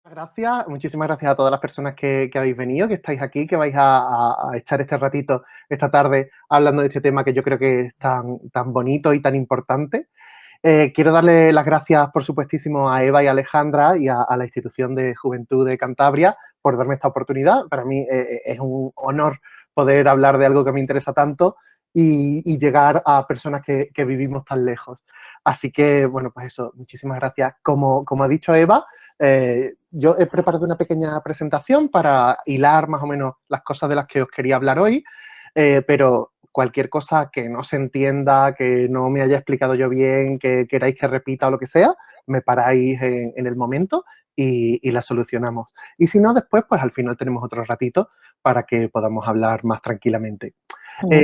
Gracias, muchísimas gracias a todas las personas que habéis venido, que estáis aquí, que vais a echar este ratito esta tarde hablando de este tema que yo creo que es tan bonito y tan importante. Quiero darle las gracias, por supuestísimo, a Eva y a Alejandra y a la Institución de Juventud de Cantabria por darme esta oportunidad. Para mí es un honor poder hablar de algo que me interesa tanto y llegar a personas que vivimos tan lejos. Así que, bueno, pues eso, muchísimas gracias. Como ha dicho Eva, yo he preparado una pequeña presentación para hilar más o menos las cosas de las que os quería hablar hoy, pero cualquier cosa que no se entienda, que no me haya explicado yo bien, que queráis que repita o lo que sea, me paráis en el momento y la solucionamos. Y si no, después, pues al final tenemos otro ratito para que podamos hablar más tranquilamente. Ujú.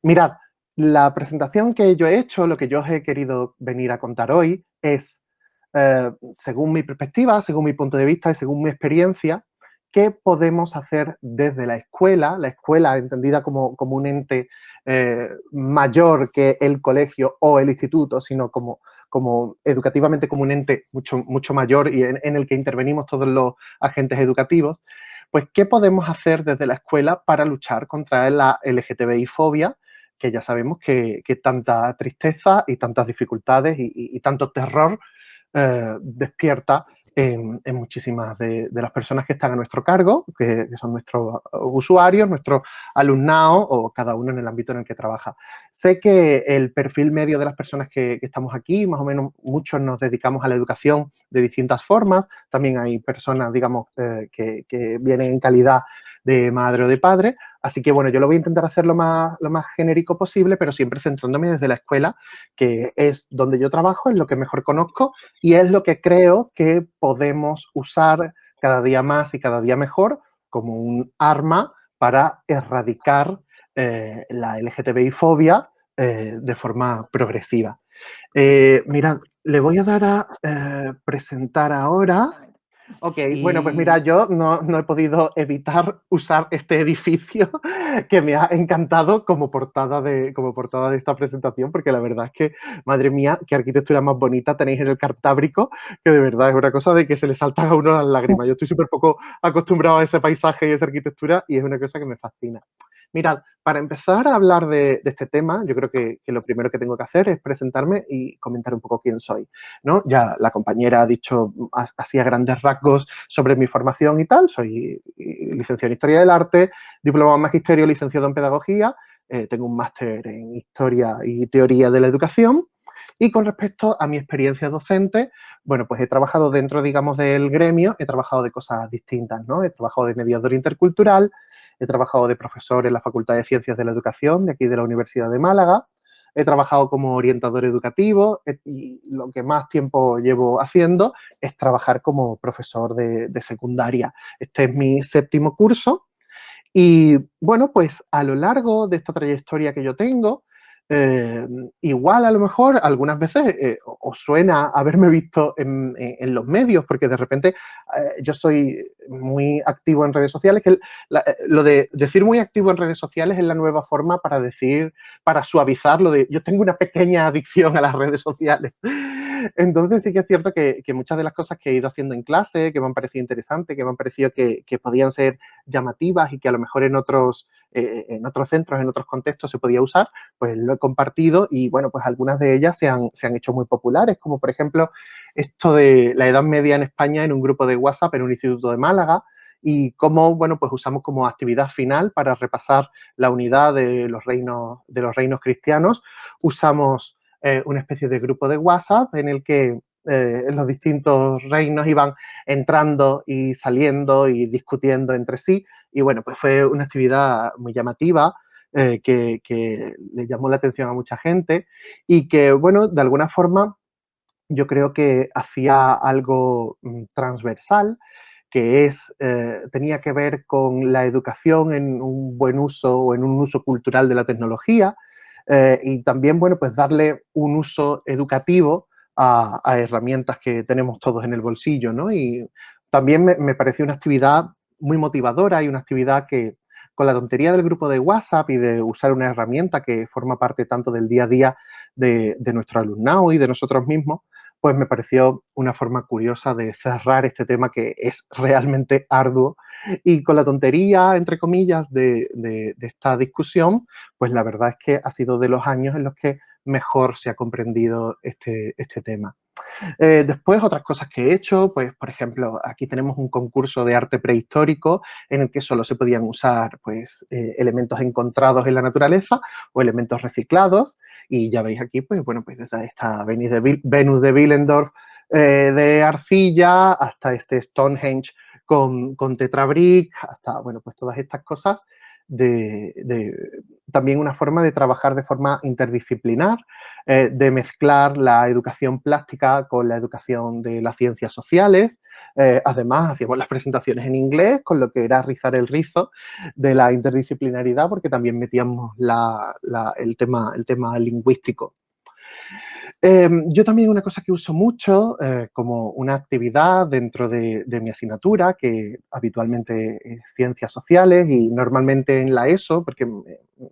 Mirad, la presentación que yo he hecho, lo que yo os he querido venir a contar hoy es, según mi perspectiva, según mi punto de vista y según mi experiencia, qué podemos hacer desde la escuela entendida como un ente mayor que el colegio o el instituto, sino como educativamente como un ente mucho mayor y en el que intervenimos todos los agentes educativos, pues qué podemos hacer desde la escuela para luchar contra la LGTBI-fobia, que ya sabemos que tanta tristeza y tantas dificultades y tanto terror despierta en muchísimas de las personas que están a nuestro cargo, que son nuestros usuarios, nuestro alumnado o cada uno en el ámbito en el que trabaja. Sé que el perfil medio de las personas que estamos aquí, más o menos muchos nos dedicamos a la educación de distintas formas, también hay personas, digamos, que vienen en calidad de madre o de padre, así que bueno, yo lo voy a intentar hacer lo más genérico posible, pero siempre centrándome desde la escuela, que es donde yo trabajo, es lo que mejor conozco y es lo que creo que podemos usar cada día más y cada día mejor como un arma para erradicar la LGTBI-fobia de forma progresiva. Mirad, le voy a dar a presentar ahora. Ok, bueno, pues mira, Y yo no he podido evitar usar este edificio que me ha encantado como portada de esta presentación, porque la verdad es que, madre mía, qué arquitectura más bonita tenéis en el Cantábrico, que de verdad es una cosa de que se le saltan a uno las lágrimas. Yo estoy súper poco acostumbrado a ese paisaje y esa arquitectura y es una cosa que me fascina. Mirad, para empezar a hablar de este tema, yo creo que lo primero que tengo que hacer es presentarme y comentar un poco quién soy, ¿no? Ya la compañera ha dicho así a grandes rasgos sobre mi formación y tal. Soy licenciado en Historia del Arte, diplomado en Magisterio, licenciado en Pedagogía, tengo un máster en Historia y Teoría de la Educación. Y con respecto a mi experiencia docente, bueno, pues he trabajado dentro, digamos, del gremio, he trabajado de cosas distintas, ¿no? He trabajado de mediador intercultural, he trabajado de profesor en la Facultad de Ciencias de la Educación de aquí de la Universidad de Málaga, he trabajado como orientador educativo y lo que más tiempo llevo haciendo es trabajar como profesor de secundaria. Este es mi séptimo curso y bueno, pues a lo largo de esta trayectoria que yo tengo, eh, igual a lo mejor algunas veces os suena haberme visto en los medios, porque de repente yo soy muy activo en redes sociales, que lo de decir muy activo en redes sociales es la nueva forma para decir, para suavizar lo de yo tengo una pequeña adicción a las redes sociales. Entonces sí que es cierto que muchas de las cosas que he ido haciendo en clase, que me han parecido interesantes, que me han parecido que podían ser llamativas y que a lo mejor en otros centros, en otros contextos se podía usar, pues lo he compartido y bueno, pues algunas de ellas se han hecho muy populares, como por ejemplo esto de la Edad Media en España en un grupo de WhatsApp en un instituto de Málaga y cómo, bueno, pues usamos como actividad final para repasar la unidad de los reinos cristianos, usamos una especie de grupo de WhatsApp en el que los distintos reinos iban entrando y saliendo y discutiendo entre sí. Y bueno, pues fue una actividad muy llamativa que le llamó la atención a mucha gente y que, bueno, de alguna forma yo creo que hacía algo transversal, que tenía que ver con la educación en un buen uso o en un uso cultural de la tecnología y también, bueno, pues darle un uso educativo a herramientas que tenemos todos en el bolsillo, ¿no? Y también me pareció una actividad muy motivadora y una actividad que, con la tontería del grupo de WhatsApp y de usar una herramienta que forma parte tanto del día a día de nuestro alumnado y de nosotros mismos, pues me pareció una forma curiosa de cerrar este tema que es realmente arduo. Y con la tontería, entre comillas, de esta discusión, pues la verdad es que ha sido de los años en los que mejor se ha comprendido este tema. Después, otras cosas que he hecho, pues, por ejemplo, aquí tenemos un concurso de arte prehistórico en el que solo se podían usar, pues, elementos encontrados en la naturaleza o elementos reciclados. Y ya veis aquí, pues, bueno, pues desde esta Venus de Willendorf de arcilla hasta este Stonehenge con tetrabrick, hasta, bueno, pues todas estas cosas también una forma de trabajar de forma interdisciplinar, de mezclar la educación plástica con la educación de las ciencias sociales. Además, hacíamos las presentaciones en inglés, con lo que era rizar el rizo de la interdisciplinaridad, porque también metíamos el tema lingüístico. Yo también una cosa que uso mucho como una actividad dentro de mi asignatura, que habitualmente es ciencias sociales y normalmente en la ESO, porque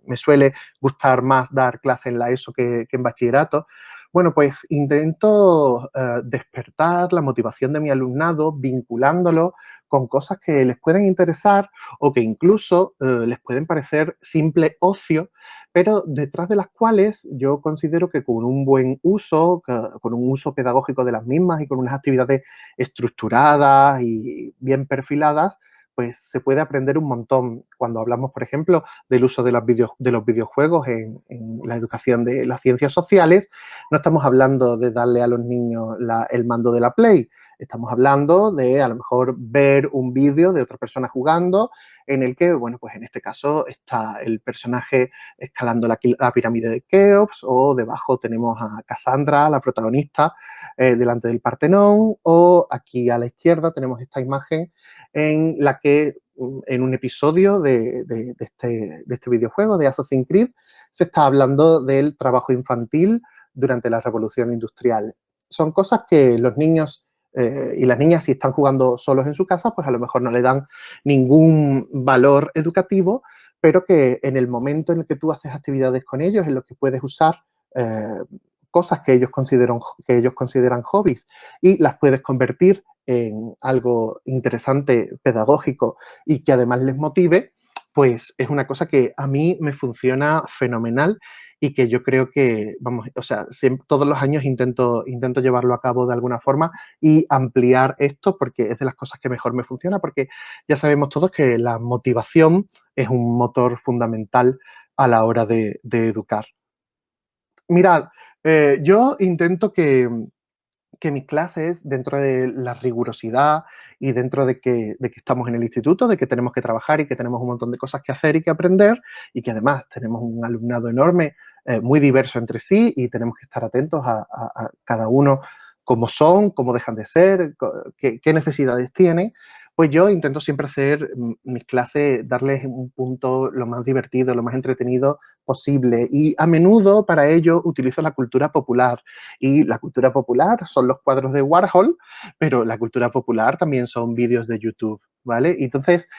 me suele gustar más dar clase en la ESO que en bachillerato. Bueno, pues intento despertar la motivación de mi alumnado vinculándolo con cosas que les pueden interesar o que incluso les pueden parecer simple ocio, pero detrás de las cuales yo considero que con un buen uso, con un uso pedagógico de las mismas y con unas actividades estructuradas y bien perfiladas, pues se puede aprender un montón. Cuando hablamos, por ejemplo, del uso de los videojuegos en la educación de las ciencias sociales, no estamos hablando de darle a los niños el mando de la Play, estamos hablando de a lo mejor ver un vídeo de otra persona jugando en el que, bueno, pues en este caso está el personaje escalando la pirámide de Keops, o debajo tenemos a Cassandra, la protagonista, delante del Partenón, o aquí a la izquierda tenemos esta imagen en la que en un episodio de este videojuego de Assassin's Creed se está hablando del trabajo infantil durante la Revolución Industrial. Son cosas que los niños y las niñas, si están jugando solos en su casa, pues a lo mejor no le dan ningún valor educativo, pero que en el momento en el que tú haces actividades con ellos, en los que puedes usar cosas que ellos consideran hobbies y las puedes convertir en algo interesante, pedagógico y que además les motive, pues es una cosa que a mí me funciona fenomenal y que yo creo que, vamos, o sea, todos los años intento llevarlo a cabo de alguna forma y ampliar esto porque es de las cosas que mejor me funciona, porque ya sabemos todos que la motivación es un motor fundamental a la hora de educar. Mirad, yo intento que mis clases, dentro de la rigurosidad y dentro de que estamos en el instituto, de que tenemos que trabajar y que tenemos un montón de cosas que hacer y que aprender, y que además tenemos un alumnado enorme, muy diverso entre sí, y tenemos que estar atentos a cada uno cómo son, cómo dejan de ser, qué necesidades tienen, pues yo intento siempre hacer mis clases, darles un punto lo más divertido, lo más entretenido posible, y a menudo para ello utilizo la cultura popular. Y la cultura popular son los cuadros de Warhol, pero la cultura popular también son vídeos de YouTube, ¿vale? Y entonces,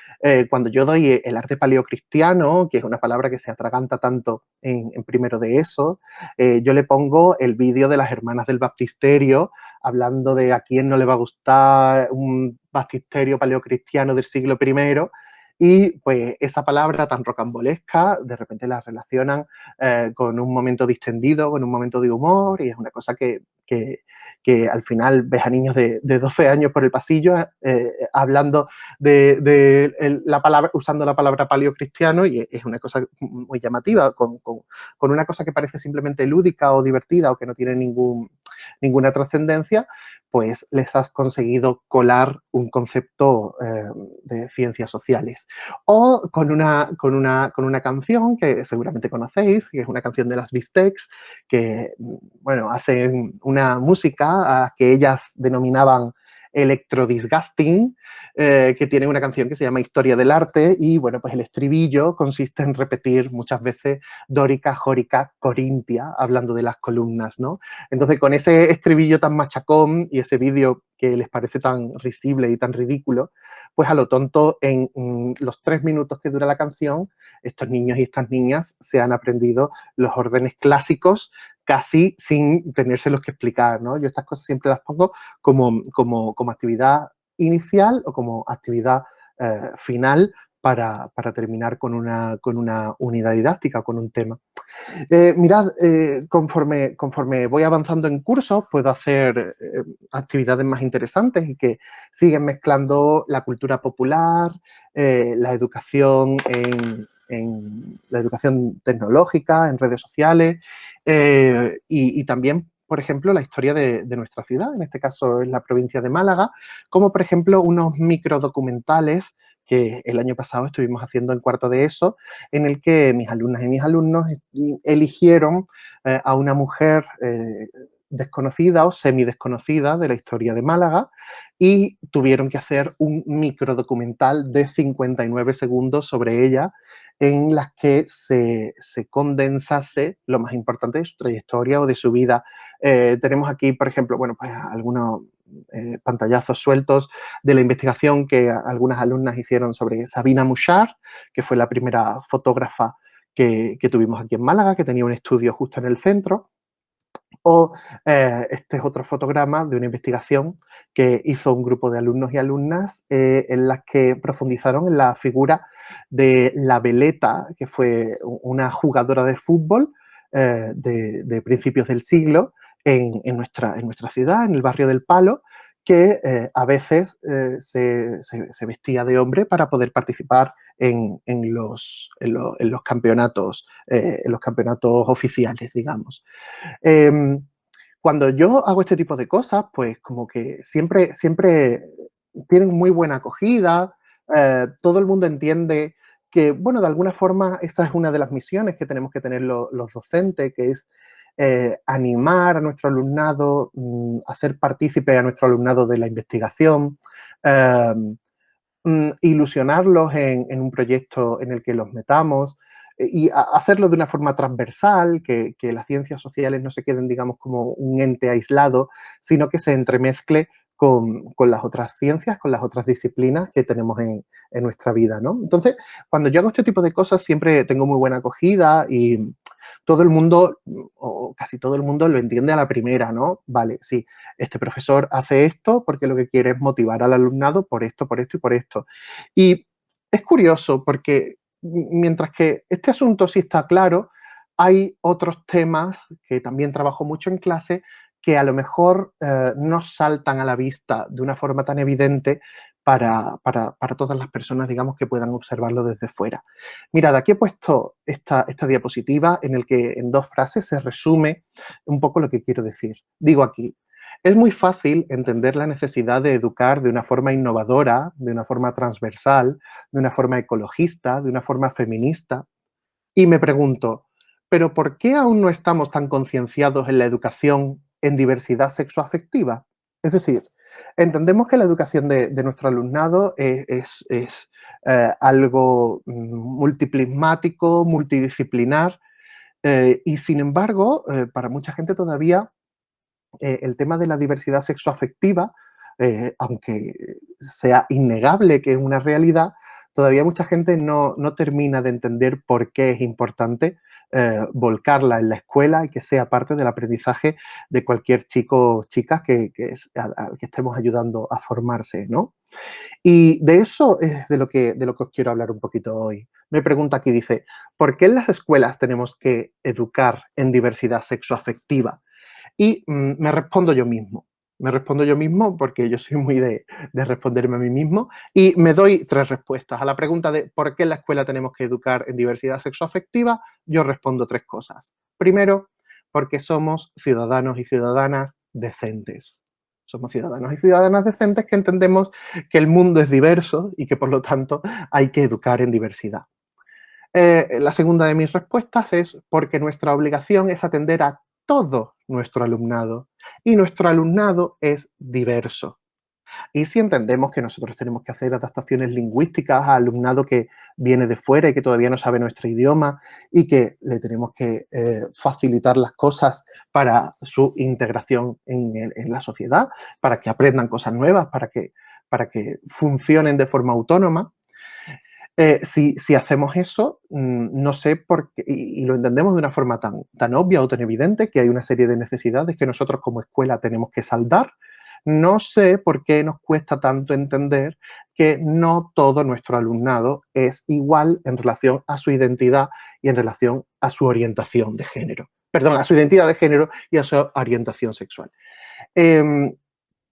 cuando yo doy el arte paleocristiano, que es una palabra que se atraganta tanto en primero de eso, yo le pongo el vídeo de las hermanas del baptisterio hablando de a quién no le va a gustar un baptisterio paleocristiano del siglo I, y pues esa palabra tan rocambolesca de repente la relacionan con un momento distendido, con un momento de humor, y es una cosa que al final ves a niños de 12 años por el pasillo hablando la palabra, usando la palabra paleocristiano, y es una cosa muy llamativa, con una cosa que parece simplemente lúdica o divertida o que no tiene ninguna trascendencia, pues les has conseguido colar un concepto de ciencias sociales. O con una canción que seguramente conocéis, que es una canción de las Bistecs, que, bueno, hacen una música que ellas denominaban electrodisgusting, que tiene una canción que se llama Historia del Arte, y bueno, pues el estribillo consiste en repetir muchas veces dórica, jórica, corintia, hablando de las columnas, ¿no? Entonces, con ese estribillo tan machacón y ese vídeo que les parece tan risible y tan ridículo, pues a lo tonto, en los 3 minutos que dura la canción, estos niños y estas niñas se han aprendido los órdenes clásicos casi sin tenérselos que explicar, ¿no? Yo estas cosas siempre las pongo como actividad inicial o como actividad final para terminar con una unidad didáctica, con un tema. Mirad, conforme voy avanzando en cursos, puedo hacer actividades más interesantes y que siguen mezclando la cultura popular, la educación en la educación tecnológica, en redes sociales y también, por ejemplo, la historia de nuestra ciudad, en este caso es la provincia de Málaga, como por ejemplo unos microdocumentales que el año pasado estuvimos haciendo en cuarto de ESO, en el que mis alumnas y mis alumnos eligieron a una mujer desconocida o semidesconocida de la historia de Málaga y tuvieron que hacer un microdocumental de 59 segundos sobre ella en las que se condensase lo más importante de su trayectoria o de su vida. Tenemos aquí, por ejemplo, bueno, pues algunos pantallazos sueltos de la investigación que algunas alumnas hicieron sobre Sabina Muchar, que fue la primera fotógrafa que tuvimos aquí en Málaga, que tenía un estudio justo en el centro. O este es otro fotograma de una investigación que hizo un grupo de alumnos y alumnas en las que profundizaron en la figura de la Veleta, que fue una jugadora de fútbol de principios del siglo en nuestra ciudad, en el barrio del Palo, que a veces se vestía de hombre para poder participar en los campeonatos, en los campeonatos oficiales, digamos. Em, Cuando yo hago este tipo de cosas, pues como que siempre tienen muy buena acogida, todo el mundo entiende que, bueno, de alguna forma esa es una de las misiones que tenemos que tener los docentes, que es animar a nuestro alumnado, hacer partícipe a nuestro alumnado de la investigación, eh, ilusionarlos en un proyecto en el que los metamos y hacerlo de una forma transversal, que las ciencias sociales no se queden, digamos, como un ente aislado, sino que se entremezcle con las otras ciencias, con las otras disciplinas que tenemos en nuestra vida, ¿no? Entonces, cuando yo hago este tipo de cosas, siempre tengo muy buena acogida y todo el mundo, o casi todo el mundo, lo entiende a la primera, ¿no? Vale, sí, este profesor hace esto porque lo que quiere es motivar al alumnado por esto, por esto y por esto. Y es curioso porque mientras que este asunto sí está claro, hay otros temas que también trabajo mucho en clase que a lo mejor no saltan a la vista de una forma tan evidente para todas las personas, digamos, que puedan observarlo desde fuera. Mirad, aquí he puesto esta diapositiva en el que en 2 frases se resume un poco lo que quiero decir. Digo aquí, es muy fácil entender la necesidad de educar de una forma innovadora, de una forma transversal, de una forma ecologista, de una forma feminista. Y me pregunto, ¿pero por qué aún no estamos tan concienciados en la educación en diversidad sexoafectiva? Es decir, entendemos que la educación de nuestro alumnado es algo multiplismático, multidisciplinar, y sin embargo, para mucha gente todavía el tema de la diversidad sexoafectiva, aunque sea innegable que es una realidad, todavía mucha gente no termina de entender por qué es importante volcarla en la escuela y que sea parte del aprendizaje de cualquier chico o chica al que estemos ayudando a formarse, ¿no? Y de eso es de lo que os quiero hablar un poquito hoy. Me pregunta aquí, dice, ¿por qué en las escuelas tenemos que educar en diversidad sexoafectiva? Y me respondo yo mismo. Me respondo yo mismo porque yo soy muy de responderme a mí mismo y me doy 3 respuestas. A la pregunta de por qué en la escuela tenemos que educar en diversidad sexoafectiva, yo respondo 3 cosas. Primero, porque somos ciudadanos y ciudadanas decentes. Somos ciudadanos y ciudadanas decentes que entendemos que el mundo es diverso y que por lo tanto hay que educar en diversidad. La segunda de mis respuestas es porque nuestra obligación es atender a todo nuestro alumnado y nuestro alumnado es diverso. Y si entendemos que nosotros tenemos que hacer adaptaciones lingüísticas a alumnado que viene de fuera y que todavía no sabe nuestro idioma y que le tenemos que facilitar las cosas para su integración en la sociedad, para que aprendan cosas nuevas, para que funcionen de forma autónoma, Si hacemos eso, no sé por qué, y lo entendemos de una forma tan obvia o tan evidente, que hay una serie de necesidades que nosotros como escuela tenemos que saldar. No sé por qué nos cuesta tanto entender que no todo nuestro alumnado es igual en relación a su identidad y en relación a su orientación de género. Perdón, a su identidad de género y a su orientación sexual. Em,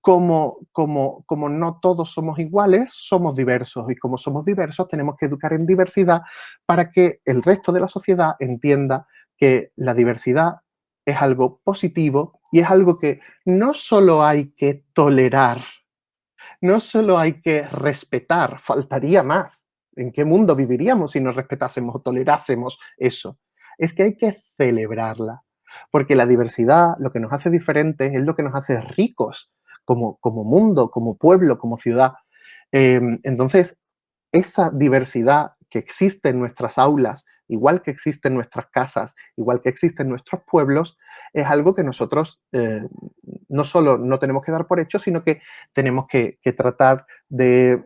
como no todos somos iguales, somos diversos, y como somos diversos tenemos que educar en diversidad para que el resto de la sociedad entienda que la diversidad es algo positivo y es algo que no solo hay que tolerar, no solo hay que respetar, faltaría más. ¿En qué mundo viviríamos si no respetásemos o tolerásemos eso? Es que hay que celebrarla, porque la diversidad, lo que nos hace diferentes, es lo que nos hace ricos como mundo, como pueblo, como ciudad. Entonces, esa diversidad que existe en nuestras aulas, igual que existe en nuestras casas, igual que existe en nuestros pueblos, es algo que nosotros no solo no tenemos que dar por hecho, sino que tenemos que tratar de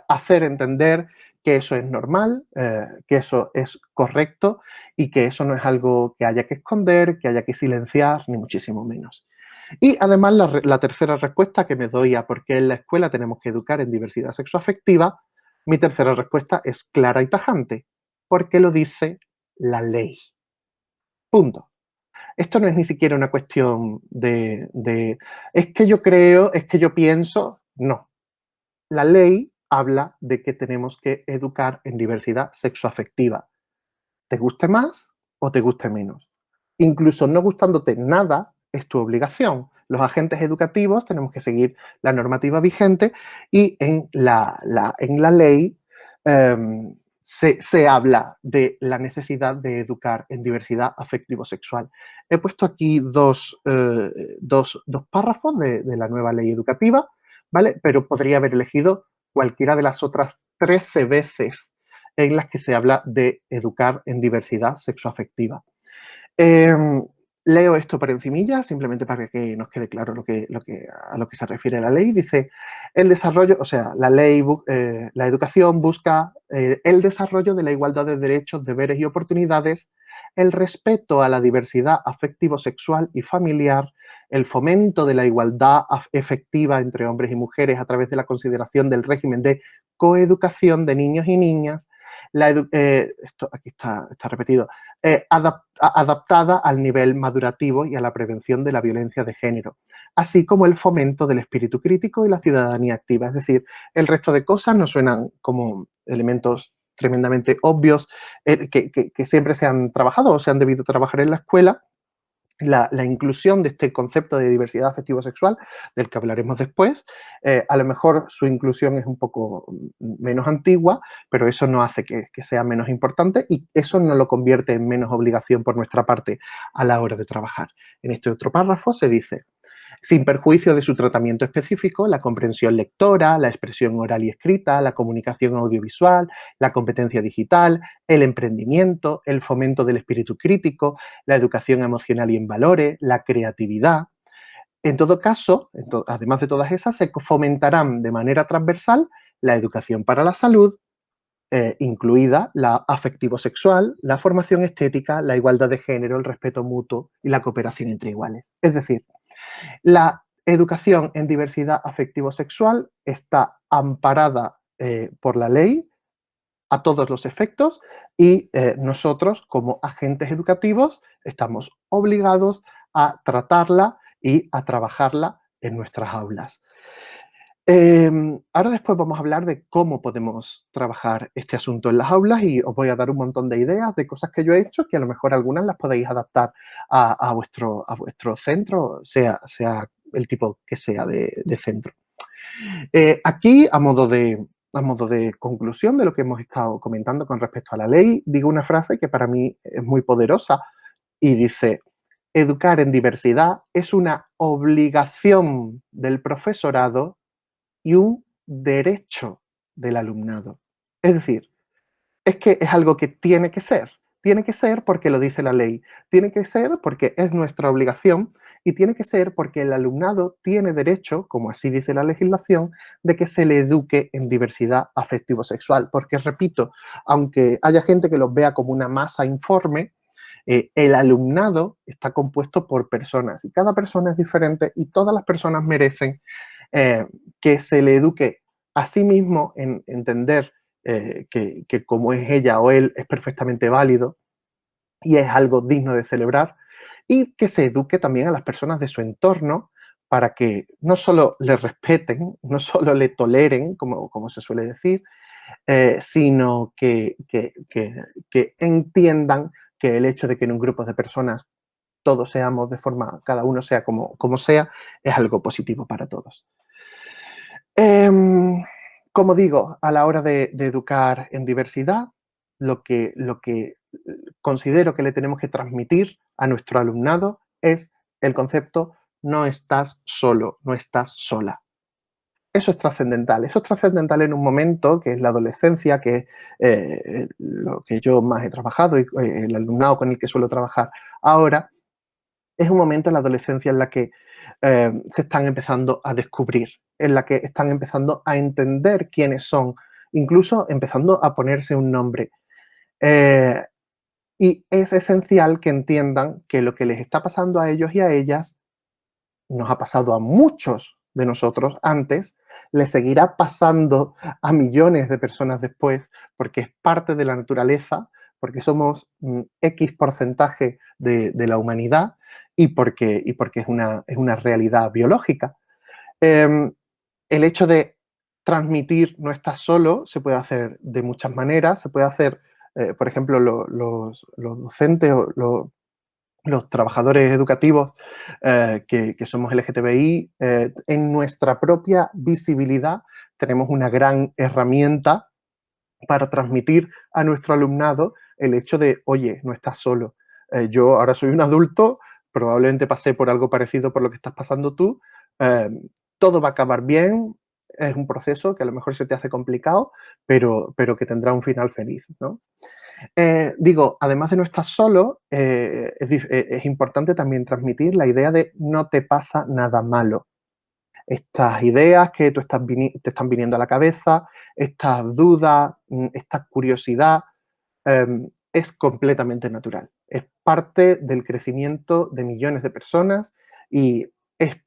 hacer entender que eso es normal, que eso es correcto y que eso no es algo que haya que esconder, que haya que silenciar, ni muchísimo menos. Y además la tercera respuesta que me doy a por qué en la escuela tenemos que educar en diversidad sexoafectiva, mi tercera respuesta es clara y tajante, porque lo dice la ley. Punto. Esto no es ni siquiera una cuestión es que yo creo, es que yo pienso, no. La ley habla de que tenemos que educar en diversidad sexoafectiva, te guste más o te guste menos. Incluso no gustándote nada es tu obligación. Los agentes educativos tenemos que seguir la normativa vigente y en la ley se habla de la necesidad de educar en diversidad afectivo-sexual. He puesto aquí dos párrafos de la nueva ley educativa, ¿vale? Pero podría haber elegido cualquiera de las otras 13 veces en las que se habla de educar en diversidad sexoafectiva. Leo esto por encimilla, simplemente para que nos quede claro a lo que se refiere la ley. Dice, el desarrollo, o sea, la educación busca el desarrollo de la igualdad de derechos, deberes y oportunidades, el respeto a la diversidad afectivo-sexual y familiar, el fomento de la igualdad efectiva entre hombres y mujeres a través de la consideración del régimen de coeducación de niños y niñas, esto aquí está repetido, adaptada al nivel madurativo y a la prevención de la violencia de género, así como el fomento del espíritu crítico y la ciudadanía activa. Es decir, el resto de cosas nos suenan como elementos tremendamente obvios que siempre se han trabajado o se han debido trabajar en la escuela. La inclusión de este concepto de diversidad afectivo-sexual, del que hablaremos después, a lo mejor su inclusión es un poco menos antigua, pero eso no hace que sea menos importante y eso no lo convierte en menos obligación por nuestra parte a la hora de trabajar. En este otro párrafo se dice, sin perjuicio de su tratamiento específico, la comprensión lectora, la expresión oral y escrita, la comunicación audiovisual, la competencia digital, el emprendimiento, el fomento del espíritu crítico, la educación emocional y en valores, la creatividad. En todo caso, además de todas esas, se fomentarán de manera transversal la educación para la salud, incluida la afectivo-sexual, la formación estética, la igualdad de género, el respeto mutuo y la cooperación entre iguales. Es decir, la educación en diversidad afectivo-sexual está amparada por la ley a todos los efectos y nosotros, como agentes educativos, estamos obligados a tratarla y a trabajarla en nuestras aulas. Ahora después vamos a hablar de cómo podemos trabajar este asunto en las aulas y os voy a dar un montón de ideas de cosas que yo he hecho, que a lo mejor algunas las podéis adaptar a vuestro centro, sea el tipo que sea de centro. Aquí, a modo de conclusión de lo que hemos estado comentando con respecto a la ley, digo una frase que para mí es muy poderosa y dice, educar en diversidad es una obligación del profesorado y un derecho del alumnado. Es decir, es que es algo que tiene que ser. Tiene que ser porque lo dice la ley. Tiene que ser porque es nuestra obligación Y tiene que ser porque el alumnado tiene derecho, como así dice la legislación, de que se le eduque en diversidad afectivo-sexual. Porque, repito, aunque haya gente que los vea como una masa informe, el alumnado está compuesto por personas y cada persona es diferente y todas las personas merecen que se le eduque a sí mismo en entender que como es ella o él es perfectamente válido y es algo digno de celebrar, y que se eduque también a las personas de su entorno para que no solo le respeten, no solo le toleren, como se suele decir, sino que entiendan que el hecho de que en un grupo de personas todos seamos de forma, cada uno sea como sea, es algo positivo para todos. Em, Como digo, a la hora de educar en diversidad, lo que considero que le tenemos que transmitir a nuestro alumnado es el concepto no estás solo, no estás sola. Eso es trascendental. Eso es trascendental en un momento que es la adolescencia, que es lo que yo más he trabajado y el alumnado con el que suelo trabajar ahora, es un momento en la adolescencia en la que se están empezando a descubrir, en la que están empezando a entender quiénes son, incluso empezando a ponerse un nombre. Eh, y es esencial que entiendan que lo que les está pasando a ellos y a ellas nos ha pasado a muchos de nosotros antes, le seguirá pasando a millones de personas después, porque es parte de la naturaleza, porque somos X porcentaje de la humanidad y porque es una realidad biológica. Eh, el hecho de transmitir no estás solo se puede hacer de muchas maneras, se puede hacer, por ejemplo, los docentes o los trabajadores educativos que somos LGTBI, en nuestra propia visibilidad tenemos una gran herramienta para transmitir a nuestro alumnado el hecho de, oye, no estás solo. Yo ahora soy un adulto, probablemente pasé por algo parecido por lo que estás pasando tú, eh, todo va a acabar bien, es un proceso que a lo mejor se te hace complicado, pero que tendrá un final feliz, ¿no? Digo, además de no estar solo, es importante también transmitir la idea de no te pasa nada malo. Estas ideas que te están viniendo a la cabeza, estas dudas, esta curiosidad, es completamente natural. Es parte del crecimiento de millones de personas y es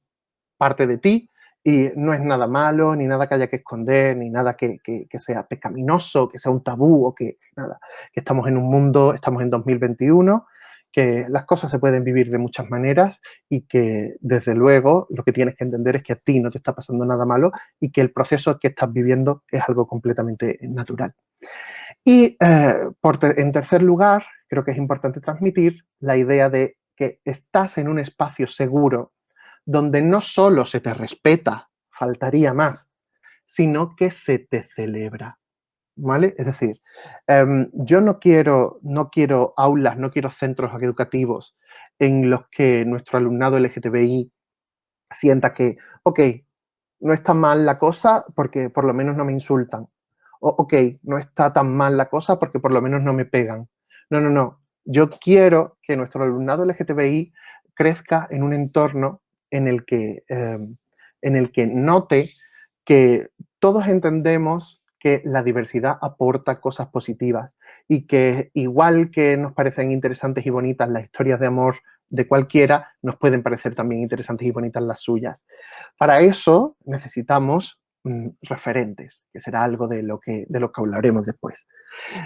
parte de ti y no es nada malo, ni nada que haya que esconder, ni nada que sea pecaminoso, que sea un tabú o que nada. Que estamos en un mundo, estamos en 2021, que las cosas se pueden vivir de muchas maneras y que desde luego lo que tienes que entender es que a ti no te está pasando nada malo y que el proceso que estás viviendo es algo completamente natural. Y en tercer lugar, creo que es importante transmitir la idea de que estás en un espacio seguro donde no solo se te respeta, faltaría más, sino que se te celebra, ¿vale? Es decir, yo no quiero aulas, no quiero centros educativos en los que nuestro alumnado LGTBI sienta que, ok, no está mal la cosa porque por lo menos no me insultan. O, ok, no está tan mal la cosa porque por lo menos no me pegan. No, no, no. Yo quiero que nuestro alumnado LGTBI crezca en un entorno en el que note que todos entendemos que la diversidad aporta cosas positivas y que igual que nos parecen interesantes y bonitas las historias de amor de cualquiera, nos pueden parecer también interesantes y bonitas las suyas. Para eso necesitamos referentes, que será algo de lo que hablaremos después.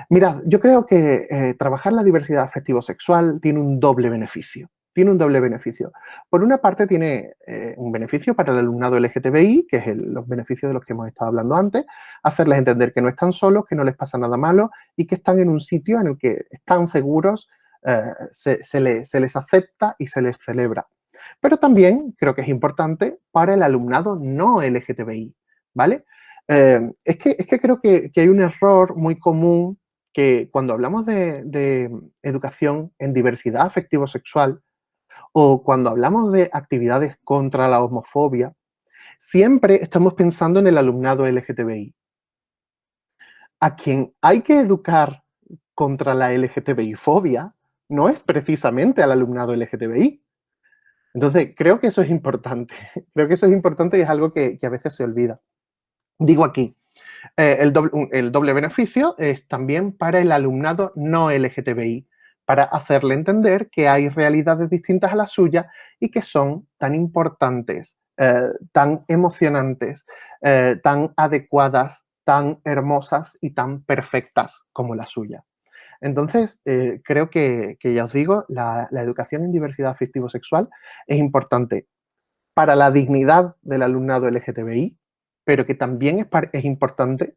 Mirad, yo creo que trabajar la diversidad afectivo-sexual tiene un doble beneficio. Tiene un doble beneficio. Por una parte, tiene un beneficio para el alumnado LGTBI, que es los beneficios de los que hemos estado hablando antes, hacerles entender que no están solos, que no les pasa nada malo y que están en un sitio en el que están seguros, se les acepta y se les celebra. Pero también creo que es importante para el alumnado no LGTBI, ¿vale? Es que creo que hay un error muy común que cuando hablamos de educación en diversidad afectivo-sexual o cuando hablamos de actividades contra la homofobia, siempre estamos pensando en el alumnado LGTBI. A quien hay que educar contra la LGTBI-fobia no es precisamente al alumnado LGTBI, Entonces, creo que eso es importante. Creo que eso es importante y es algo que a veces se olvida. Digo aquí, el doble beneficio es también para el alumnado no LGTBI, para hacerle entender que hay realidades distintas a la suya y que son tan importantes, tan emocionantes, tan adecuadas, tan hermosas y tan perfectas como la suya. Entonces, creo que ya os digo, la educación en diversidad afectivo-sexual es importante para la dignidad del alumnado LGTBI, pero que también es importante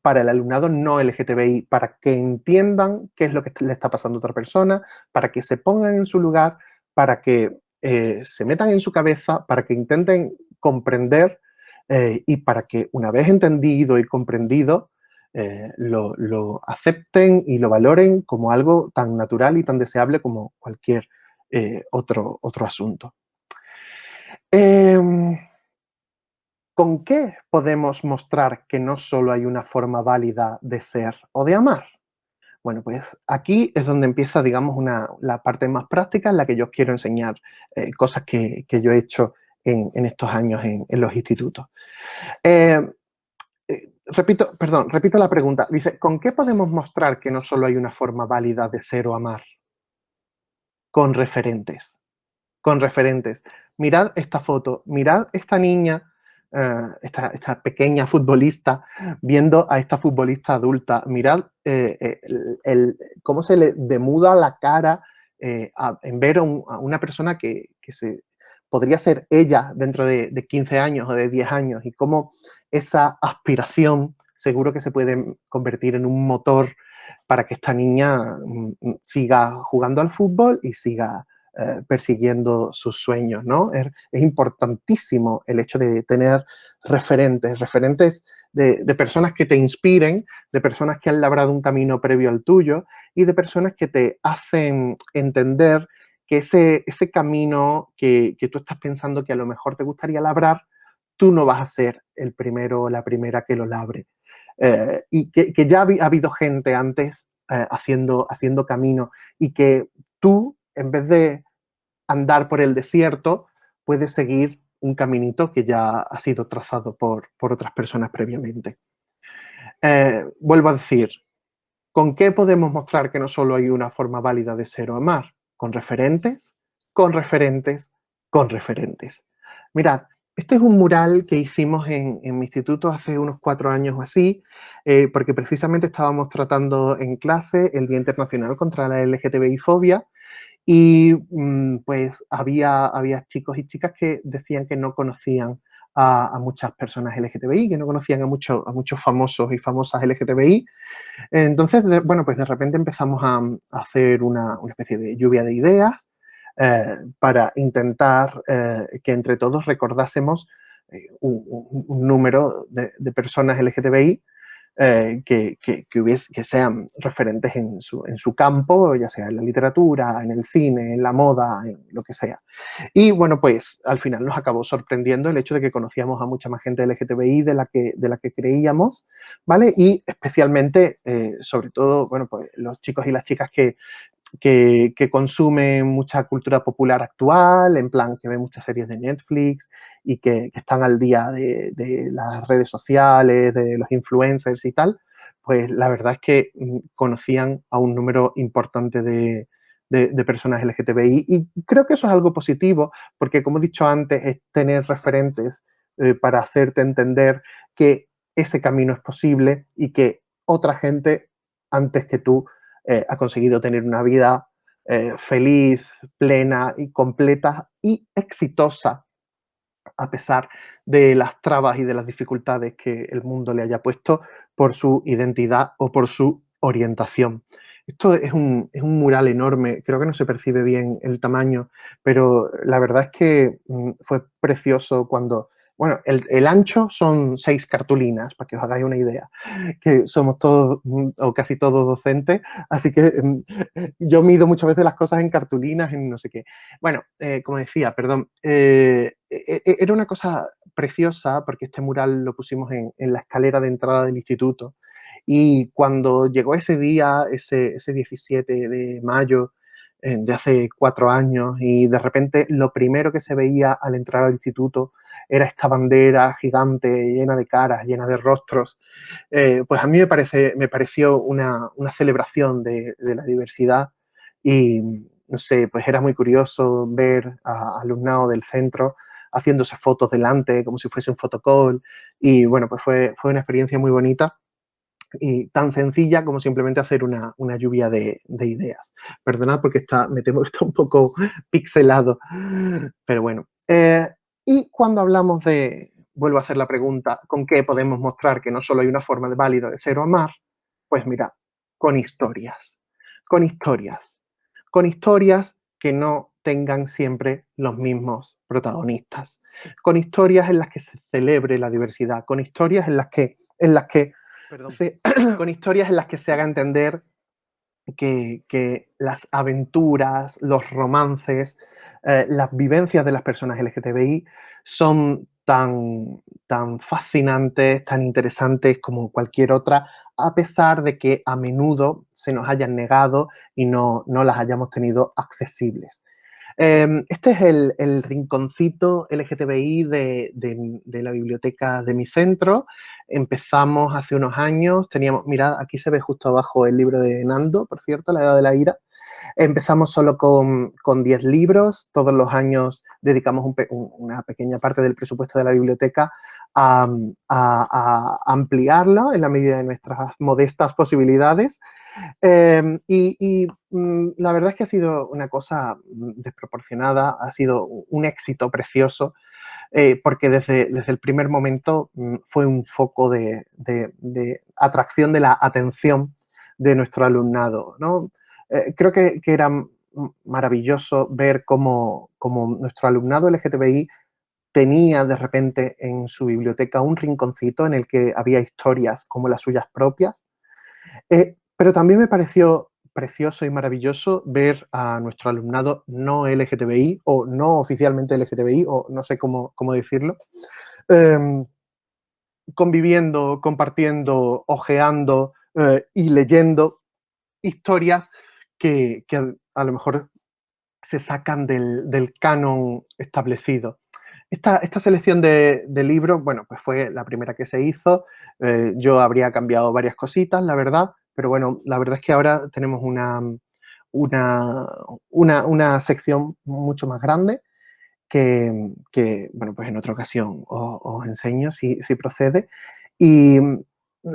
para el alumnado no LGTBI, para que entiendan qué es lo que le está pasando a otra persona, para que se pongan en su lugar, para que se metan en su cabeza, para que intenten comprender y para que una vez entendido y comprendido, lo acepten y lo valoren como algo tan natural y tan deseable como cualquier otro asunto. Em, ¿Con qué podemos mostrar que no solo hay una forma válida de ser o de amar? Bueno, pues aquí es donde empieza, digamos, la parte más práctica en la que yo os quiero enseñar cosas que yo he hecho en estos años en los institutos. Eh, repito la pregunta. Dice, ¿con qué podemos mostrar que no solo hay una forma válida de ser o amar? Con referentes. Con referentes. Mirad esta foto, mirad esta niña, esta pequeña futbolista, viendo a esta futbolista adulta, mirad cómo se le demuda la cara en ver a una persona que podría ser ella dentro de 15 años o de 10 años y cómo esa aspiración seguro que se puede convertir en un motor para que esta niña siga jugando al fútbol y siga persiguiendo sus sueños, ¿no? Es importantísimo el hecho de tener referentes de personas que te inspiren, de personas que han labrado un camino previo al tuyo y de personas que te hacen entender que ese camino que tú estás pensando que a lo mejor te gustaría labrar, tú no vas a ser el primero o la primera que lo labre. Y que ya ha habido gente antes haciendo camino y que tú, en vez de andar por el desierto, puedes seguir un caminito que ya ha sido trazado por otras personas previamente. Vuelvo a decir, ¿con qué podemos mostrar que no solo hay una forma válida de ser o amar? Con referentes, con referentes, con referentes. Mirad, este es un mural que hicimos en mi instituto hace unos 4 años o así, porque precisamente estábamos tratando en clase el Día Internacional contra la LGTBI-fobia y pues había chicos y chicas que decían que no conocían a muchas personas LGTBI, que no conocían a muchos famosos y famosas LGTBI. Entonces, bueno, pues de repente empezamos a hacer una especie de lluvia de ideas para intentar que entre todos recordásemos un número de personas LGTBI que sean referentes en su campo, ya sea en la literatura, en el cine, en la moda, en lo que sea. Y bueno, pues al final nos acabó sorprendiendo el hecho de que conocíamos a mucha más gente LGTBI de la que creíamos, ¿vale? Y especialmente, sobre todo, bueno, pues los chicos y las chicas que consumen mucha cultura popular actual, en plan que ven muchas series de Netflix y que están al día de las redes sociales, de los influencers y tal, pues la verdad es que conocían a un número importante de personas LGTBI y creo que eso es algo positivo porque, como he dicho antes, es tener referentes para hacerte entender que ese camino es posible y que otra gente antes que tú ha conseguido tener una vida feliz, plena y completa y exitosa a pesar de las trabas y de las dificultades que el mundo le haya puesto por su identidad o por su orientación. Esto es un mural enorme, creo que no se percibe bien el tamaño, pero la verdad es que fue precioso cuando, bueno, el ancho son 6 cartulinas, para que os hagáis una idea, que somos todos o casi todos docentes, así que yo mido muchas veces las cosas en cartulinas, en no sé qué. Bueno, como decía, perdón, era una cosa preciosa porque este mural lo pusimos en la escalera de entrada del instituto y cuando llegó ese día, ese 17 de mayo, de hace 4 años y de repente lo primero que se veía al entrar al instituto era esta bandera gigante llena de caras, llena de rostros, pues a mí me pareció una celebración de la diversidad y, no sé, pues era muy curioso ver a alumnado del centro haciéndose fotos delante, como si fuese un fotocall, y bueno, pues fue una experiencia muy bonita y tan sencilla como simplemente hacer una lluvia de ideas. Perdonad porque me temo que está un poco pixelado, pero bueno. Y cuando hablamos vuelvo a hacer la pregunta, ¿con qué podemos mostrar que no solo hay una forma válida de ser o amar? Pues mira, con historias, con historias, con historias que no tengan siempre los mismos protagonistas, con historias en las que se celebre la diversidad, con historias en las que Perdón. con historias en las que se haga entender que las aventuras, los romances, las vivencias de las personas LGTBI son tan fascinantes, tan interesantes como cualquier otra, a pesar de que a menudo se nos hayan negado y no las hayamos tenido accesibles. Este es el rinconcito LGTBI de la biblioteca de mi centro. Empezamos hace unos años, mirad, aquí se ve justo abajo el libro de Nando, por cierto, La Edad de la Ira. Empezamos solo con 10 libros, todos los años dedicamos una pequeña parte del presupuesto de la biblioteca a ampliarlo en la medida de nuestras modestas posibilidades. La verdad es que ha sido una cosa desproporcionada, ha sido un éxito precioso, porque desde el primer momento fue un foco de atracción de la atención de nuestro alumnado, ¿no? Creo que era maravilloso ver cómo nuestro alumnado LGTBI tenía de repente en su biblioteca un rinconcito en el que había historias como las suyas propias, pero también me pareció precioso y maravilloso ver a nuestro alumnado no LGTBI o no oficialmente LGTBI, o no sé cómo decirlo, eh, conviviendo, compartiendo, ojeando y leyendo historias que a lo mejor se sacan del canon establecido. Esta selección de libros, bueno, pues fue la primera que se hizo. Yo habría cambiado varias cositas, la verdad, pero bueno, la verdad es que ahora tenemos una, una sección mucho más grande bueno, pues en otra ocasión os enseño si procede. Y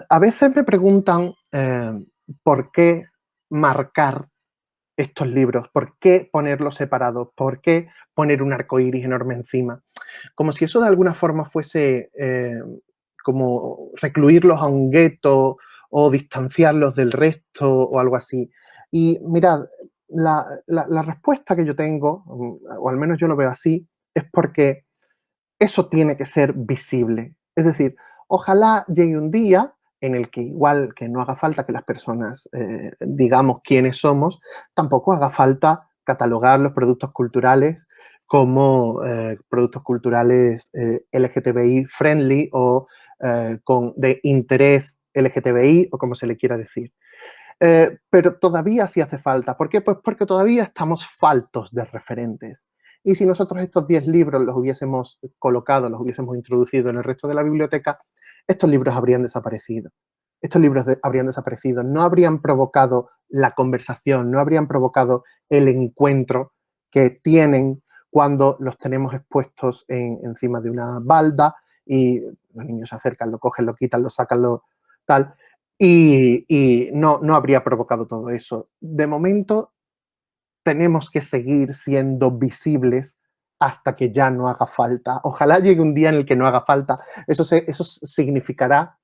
a veces me preguntan por qué marcar estos libros, por qué ponerlos separados, por qué poner un arco iris enorme encima, como si eso de alguna forma fuese como recluirlos a un gueto o distanciarlos del resto o algo así. Y mirad, la respuesta que yo tengo, o al menos yo lo veo así, es porque eso tiene que ser visible. Es decir, ojalá llegue un día en el que igual que no haga falta que las personas digamos quiénes somos, tampoco haga falta catalogar los productos culturales como productos culturales LGTBI friendly o de interés LGTBI o como se le quiera decir. Pero todavía sí hace falta. ¿Por qué? Pues porque todavía estamos faltos de referentes. Y si nosotros estos 10 libros los hubiésemos colocado, los hubiésemos introducido en el resto de la biblioteca, estos libros habrían desaparecido. Estos libros habrían desaparecido, no habrían provocado la conversación, no habrían provocado el encuentro que tienen cuando los tenemos expuestos encima de una balda y los niños se acercan, lo cogen, lo quitan, lo sacan, lo tal. Y no habría provocado todo eso. De momento, tenemos que seguir siendo visibles hasta que ya no haga falta. Ojalá llegue un día en el que no haga falta. Eso significará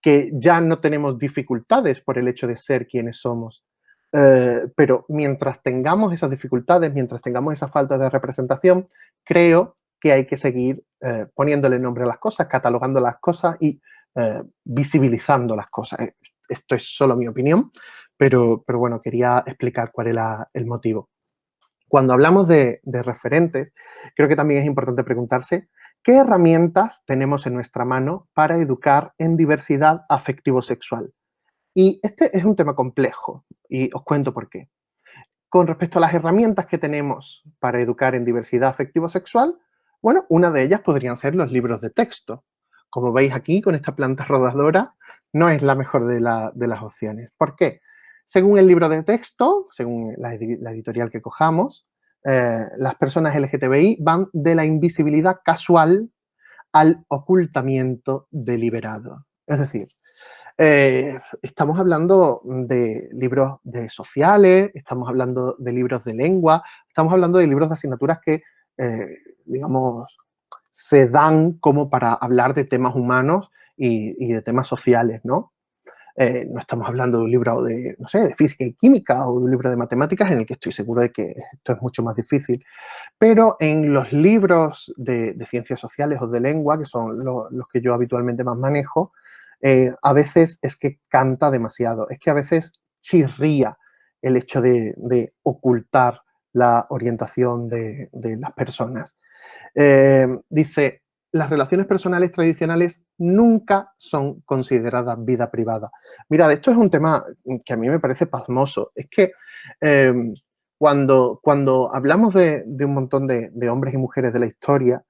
que ya no tenemos dificultades por el hecho de ser quienes somos. Pero mientras tengamos esas dificultades, mientras tengamos esa falta de representación, creo que hay que seguir poniéndole nombre a las cosas, catalogando las cosas y visibilizando las cosas. Esto es solo mi opinión, pero bueno, quería explicar cuál era el motivo. Cuando hablamos de referentes, creo que también es importante preguntarse qué herramientas tenemos en nuestra mano para educar en diversidad afectivo-sexual. Y este es un tema complejo y os cuento por qué. con respecto a las herramientas que tenemos para educar en diversidad afectivo-sexual, bueno, una de ellas podrían ser los libros de texto. Como veis aquí, con esta planta rodadora, no es la mejor de las opciones. ¿Por qué? Según el libro de texto, según la editorial que cojamos, las personas LGTBI van de la invisibilidad casual al ocultamiento deliberado. Es decir, estamos hablando de libros de sociales, estamos hablando de libros de lengua, estamos hablando de libros de asignaturas que, digamos, se dan como para hablar de temas humanos y de temas sociales, ¿no? No estamos hablando de un libro de, no sé, de física y química o de un libro de matemáticas en el que estoy seguro de que esto es mucho más difícil. Pero en los libros de ciencias sociales o de lengua, que son los que yo habitualmente más manejo, a veces es que canta demasiado, es que a veces chirría el hecho de ocultar la orientación de las personas. Dice, las relaciones personales tradicionales nunca son consideradas vida privada. Mirad, esto es un tema que a mí me parece pasmoso. Es que cuando hablamos de un montón de hombres y mujeres de la historia,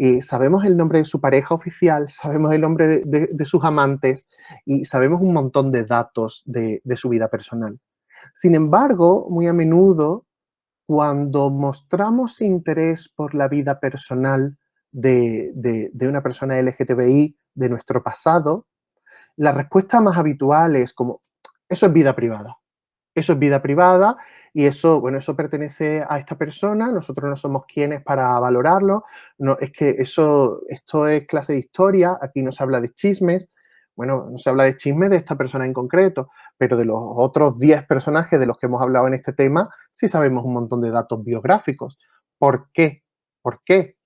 y sabemos el nombre de su pareja oficial, sabemos el nombre de sus amantes y sabemos un montón de datos de su vida personal. Sin embargo, muy a menudo, cuando mostramos interés por la vida personal de una persona LGTBI, de nuestro pasado, la respuesta más habitual es como, eso es vida privada. Eso es vida privada y eso, bueno, eso pertenece a esta persona, nosotros no somos quienes para valorarlo, no, es que esto es clase de historia, aquí no se habla de chismes, bueno, no se habla de chismes de esta persona en concreto, pero de los otros 10 personajes de los que hemos hablado en este tema, sí sabemos un montón de datos biográficos. ¿Por qué? ¿Por qué?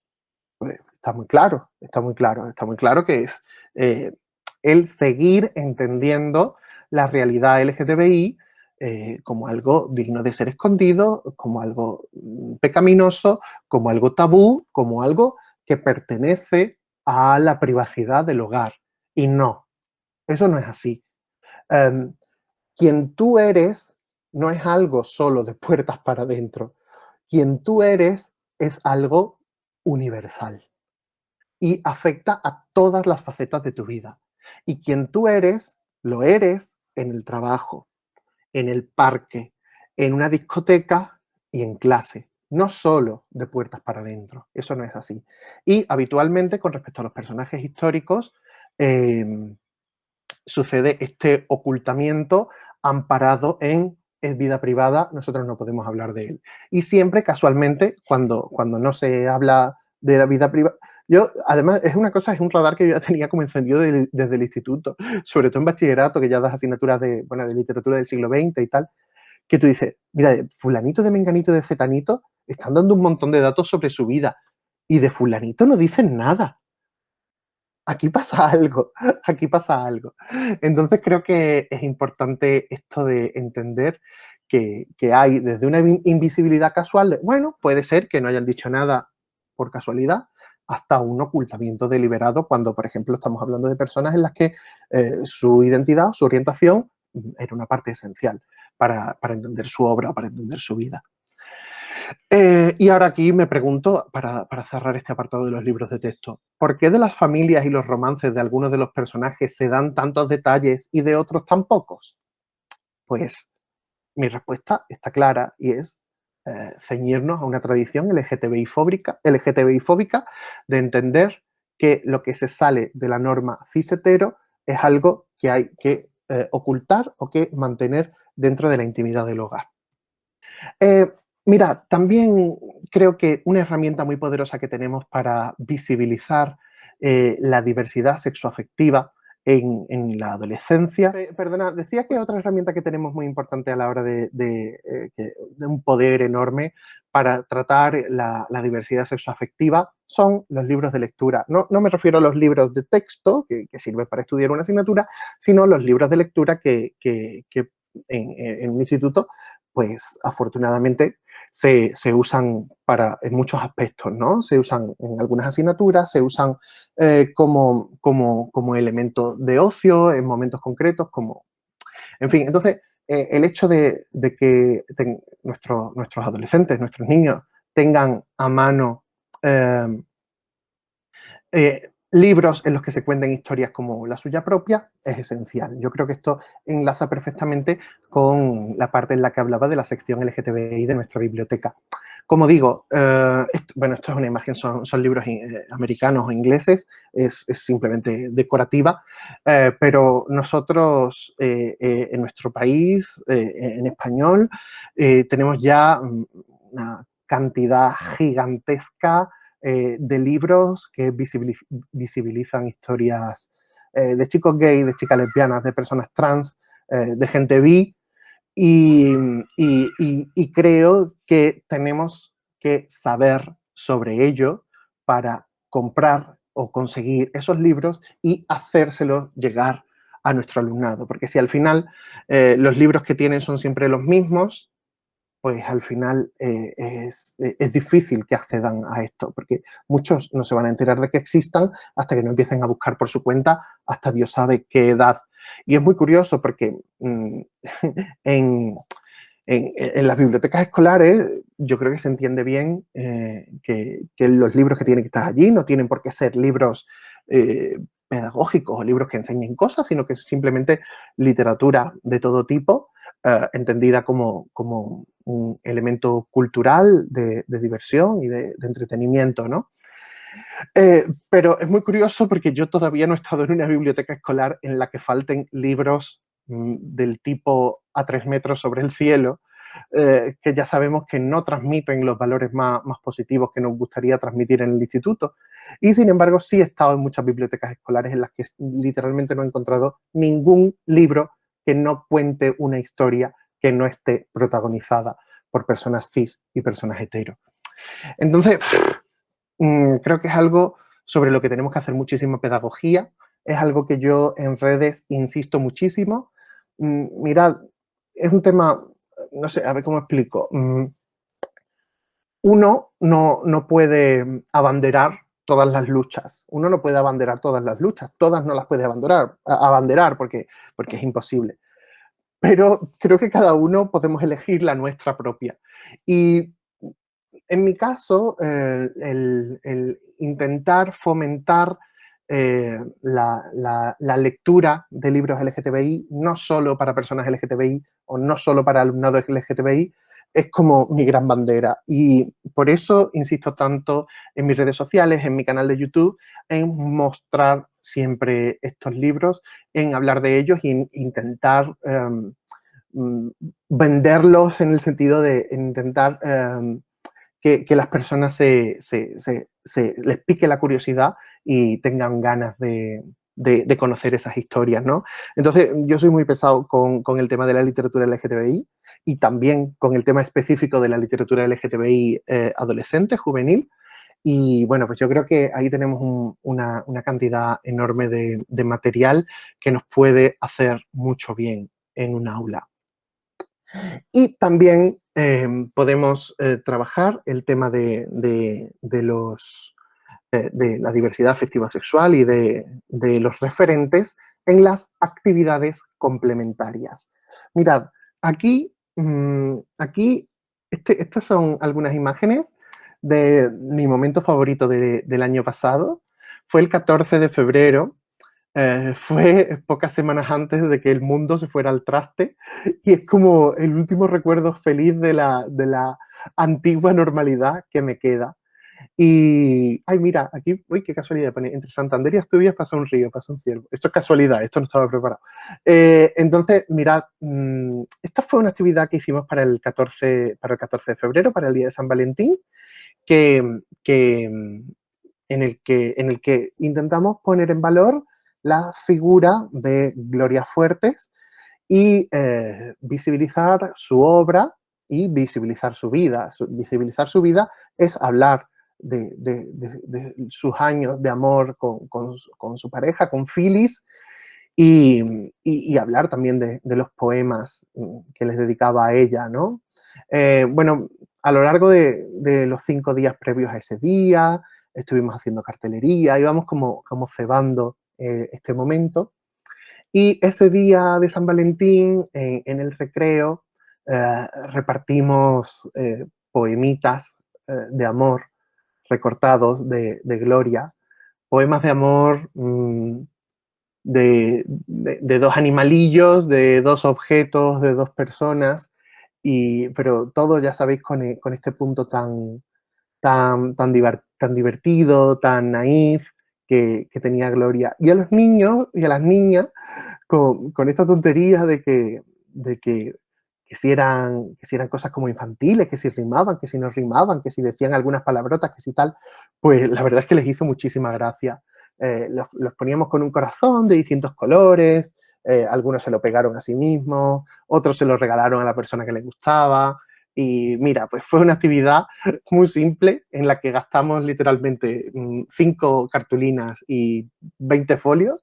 Pues está muy claro, está muy claro, está muy claro que es eh, el seguir entendiendo la realidad LGTBI como algo digno de ser escondido, como algo pecaminoso, como algo tabú, como algo que pertenece a la privacidad del hogar. Y no, eso no es así. Um, quien tú eres no es algo solo de puertas para adentro. Quien tú eres es algo universal y afecta a todas las facetas de tu vida. Y quien tú eres, lo eres en el trabajo, en el parque, en una discoteca y en clase. No solo de puertas para adentro. Eso no es así. Y habitualmente, con respecto a los personajes históricos, eh, sucede este ocultamiento amparado en es vida privada, nosotros no podemos hablar de él. Y siempre, casualmente, cuando no se habla de la vida privada, yo, además, es una cosa, es un radar que yo ya tenía como encendido desde el instituto, sobre todo en bachillerato, que ya das asignaturas de, bueno, de literatura del siglo XX y tal, que tú dices, mira, fulanito de menganito de cetanito están dando un montón de datos sobre su vida y de fulanito no dicen nada. Aquí pasa algo, aquí pasa algo. Entonces creo que es importante esto de entender que hay desde una invisibilidad casual, bueno, puede ser que no hayan dicho nada por casualidad, hasta un ocultamiento deliberado cuando, por ejemplo, estamos hablando de personas en las que su identidad, su orientación, era una parte esencial para entender su obra o para entender su vida. Y ahora aquí me pregunto, para cerrar este apartado de los libros de texto, ¿por qué de las familias y los romances de algunos de los personajes se dan tantos detalles y de otros tan pocos? Pues mi respuesta está clara y es ceñirnos a una tradición LGTBI fóbica de entender que lo que se sale de la norma cis-hetero es algo que hay que ocultar o que mantener dentro de la intimidad del hogar. Eh, Mira, también creo que una herramienta muy poderosa que tenemos para visibilizar la diversidad sexoafectiva en la adolescencia. Perdona, decía que otra herramienta que tenemos muy importante a la hora de un poder enorme para tratar la diversidad sexoafectiva son los libros de lectura. No me refiero a los libros de texto que sirven para estudiar una asignatura, sino los libros de lectura que en un instituto pues afortunadamente se usan en muchos aspectos, ¿no? Se usan en algunas asignaturas, se usan como elemento de ocio en momentos concretos, en fin, entonces el hecho de que nuestros adolescentes, nuestros niños, tengan a mano eh, libros en los que se cuenten historias como la suya propia es esencial. Yo creo que esto enlaza perfectamente con la parte en la que hablaba de la sección LGTBI de nuestra biblioteca. Como digo, esto es una imagen, son libros americanos o ingleses, es simplemente decorativa, pero nosotros en nuestro país, en español, tenemos ya una cantidad gigantesca de libros que visibilizan historias de chicos gays, de chicas lesbianas, de personas trans, de gente bi, y, y creo que tenemos que saber sobre ello para comprar o conseguir esos libros y hacérselos llegar a nuestro alumnado, porque si al final los libros que tienen son siempre los mismos, pues al final es difícil que accedan a esto, porque muchos no se van a enterar de que existan hasta que no empiecen a buscar por su cuenta, hasta Dios sabe qué edad. Y es muy curioso porque en, en las bibliotecas escolares yo creo que se entiende bien que los libros que tienen que estar allí no tienen por qué ser libros pedagógicos o libros que enseñen cosas, sino que es simplemente literatura de todo tipo, entendida como un elemento cultural de diversión y de entretenimiento, ¿no? Pero es muy curioso porque yo todavía no he estado en una biblioteca escolar en la que falten libros del tipo a 3 metros sobre el cielo, que ya sabemos que no transmiten los valores más positivos que nos gustaría transmitir en el instituto. Y sin embargo, sí he estado en muchas bibliotecas escolares en las que literalmente no he encontrado ningún libro que no cuente una historia que no esté protagonizada por personas cis y personas hetero. Entonces, creo que es algo sobre lo que tenemos que hacer muchísima pedagogía. Es algo que yo en redes insisto muchísimo. Mirad, es un tema, no sé, a ver cómo explico. Uno no puede abanderar todas las luchas. Uno no puede abanderar todas las luchas. Todas no las puede abanderar porque es imposible. Pero creo que cada uno podemos elegir la nuestra propia. Y en mi caso, el intentar fomentar la lectura de libros LGTBI, no solo para personas LGTBI o no solo para alumnado LGTBI, es como mi gran bandera. Y por eso insisto tanto en mis redes sociales, en mi canal de YouTube, en mostrar siempre estos libros, en hablar de ellos e intentar venderlos en el sentido de intentar que las personas les pique la curiosidad y tengan ganas de conocer esas historias, ¿no? Entonces, yo soy muy pesado con el tema de la literatura LGTBI y también con el tema específico de la literatura LGTBI adolescente, juvenil. Y bueno, pues yo creo que ahí tenemos una cantidad enorme de material que nos puede hacer mucho bien en un aula. Y también podemos trabajar el tema de la diversidad afectivo-sexual y de los referentes en las actividades complementarias. Mirad, aquí estas son algunas imágenes de mi momento favorito del año pasado. Fue el 14 de febrero, fue pocas semanas antes de que el mundo se fuera al traste y es como el último recuerdo feliz de la antigua normalidad que me queda. Y, ay, mira, aquí, uy, qué casualidad, pone, entre Santander y Asturias pasa un río, pasa un ciervo. Esto es casualidad, esto no estaba preparado. Entonces, mirad, esta fue una actividad que hicimos para el 14 de febrero, para el Día de San Valentín, que en el que intentamos poner en valor la figura de Gloria Fuertes y visibilizar su obra y visibilizar su vida. Visibilizar su vida es hablar de sus años de amor con su pareja, con Phyllis, y hablar también de los poemas que les dedicaba a ella, ¿no? Bueno, a lo largo de los 5 días previos a ese día, estuvimos haciendo cartelería, íbamos como cebando este momento. Y ese día de San Valentín, en el recreo, repartimos poemitas de amor recortados de Gloria, poemas de amor de dos animalillos, de dos objetos, de dos personas, pero todo, ya sabéis, con este punto tan divertido, tan naif que tenía Gloria. Y a los niños y a las niñas, con esta tontería que si eran cosas como infantiles, que si rimaban, que si no rimaban, que si decían algunas palabrotas, que si tal, pues la verdad es que les hizo muchísima gracia. Los poníamos con un corazón de distintos colores, algunos se lo pegaron a sí mismos, otros se lo regalaron a la persona que les gustaba. Y mira, pues fue una actividad muy simple en la que gastamos literalmente 5 cartulinas y 20 folios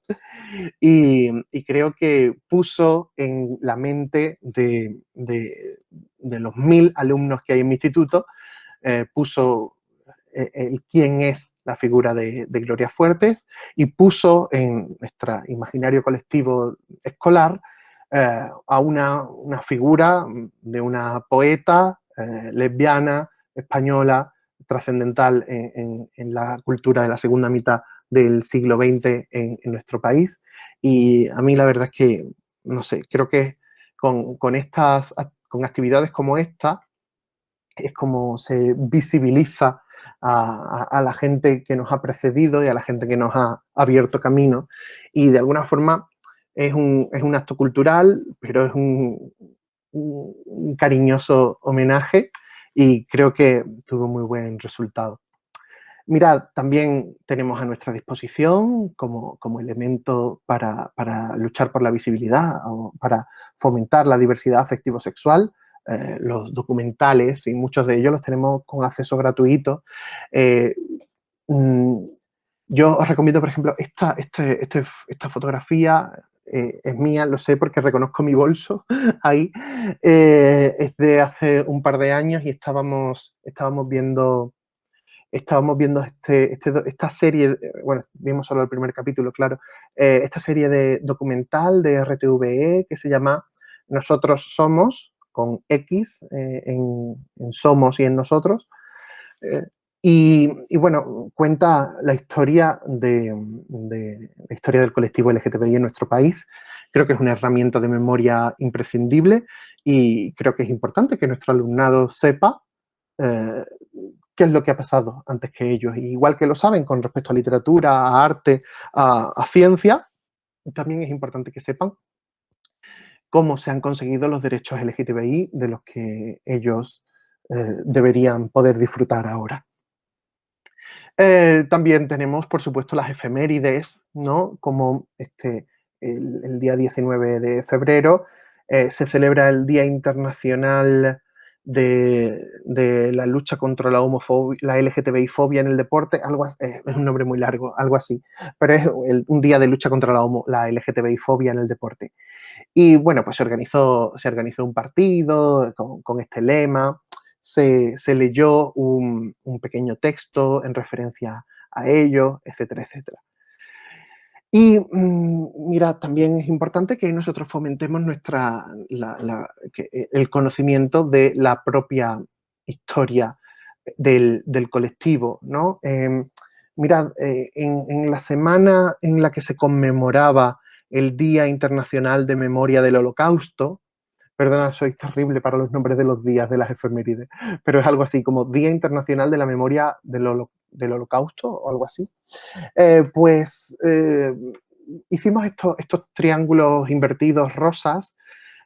y creo que puso en la mente de los 1000 alumnos que hay en mi instituto, puso el quién es la figura de Gloria Fuertes y puso en nuestro imaginario colectivo escolar a una figura de una poeta lesbiana, española, trascendental en la cultura de la segunda mitad del siglo XX en nuestro país. Y a mí la verdad es que, no sé, creo que con actividades como esta, es como se visibiliza a la gente que nos ha precedido y a la gente que nos ha abierto camino. Y de alguna forma es un acto cultural, pero es un cariñoso homenaje y creo que tuvo muy buen resultado. Mirad, también tenemos a nuestra disposición como elemento para luchar por la visibilidad o para fomentar la diversidad afectivo-sexual, los documentales, y muchos de ellos los tenemos con acceso gratuito. Eh, mm, yo os recomiendo, por ejemplo, esta fotografía es mía, lo sé porque reconozco mi bolso ahí. Es de hace un par de años y estábamos viendo esta serie, bueno, vimos solo el primer capítulo, claro, esta serie de documental de RTVE que se llama Nosotros Somos, con X en Somos y en Nosotros. eh, y bueno, cuenta la historia del colectivo LGTBI en nuestro país. Creo que es una herramienta de memoria imprescindible y creo que es importante que nuestro alumnado sepa eh, qué es lo que ha pasado antes que ellos. Y igual que lo saben con respecto a literatura, a arte, a ciencia, también es importante que sepan cómo se han conseguido los derechos LGTBI de los que ellos deberían poder disfrutar ahora. También tenemos, por supuesto, las efemérides, ¿no? Como el día 19 de febrero se celebra el Día Internacional de la lucha contra la homofobia, la LGTBI-fobia en el deporte, es un nombre muy largo, algo así, pero es un día de lucha contra la LGTBI-fobia en el deporte. Y bueno, pues se organizó un partido con este lema, se leyó un pequeño texto en referencia a ello, etcétera, etcétera. Y mira, también es importante que nosotros fomentemos el conocimiento de la propia historia del colectivo, ¿no? Mirad, en la semana en la que se conmemoraba el Día Internacional de Memoria del Holocausto, perdona, soy terrible para los nombres de los días de las efemérides, pero es algo así como Día Internacional de la Memoria del Holocausto o algo así. Pues hicimos estos triángulos invertidos rosas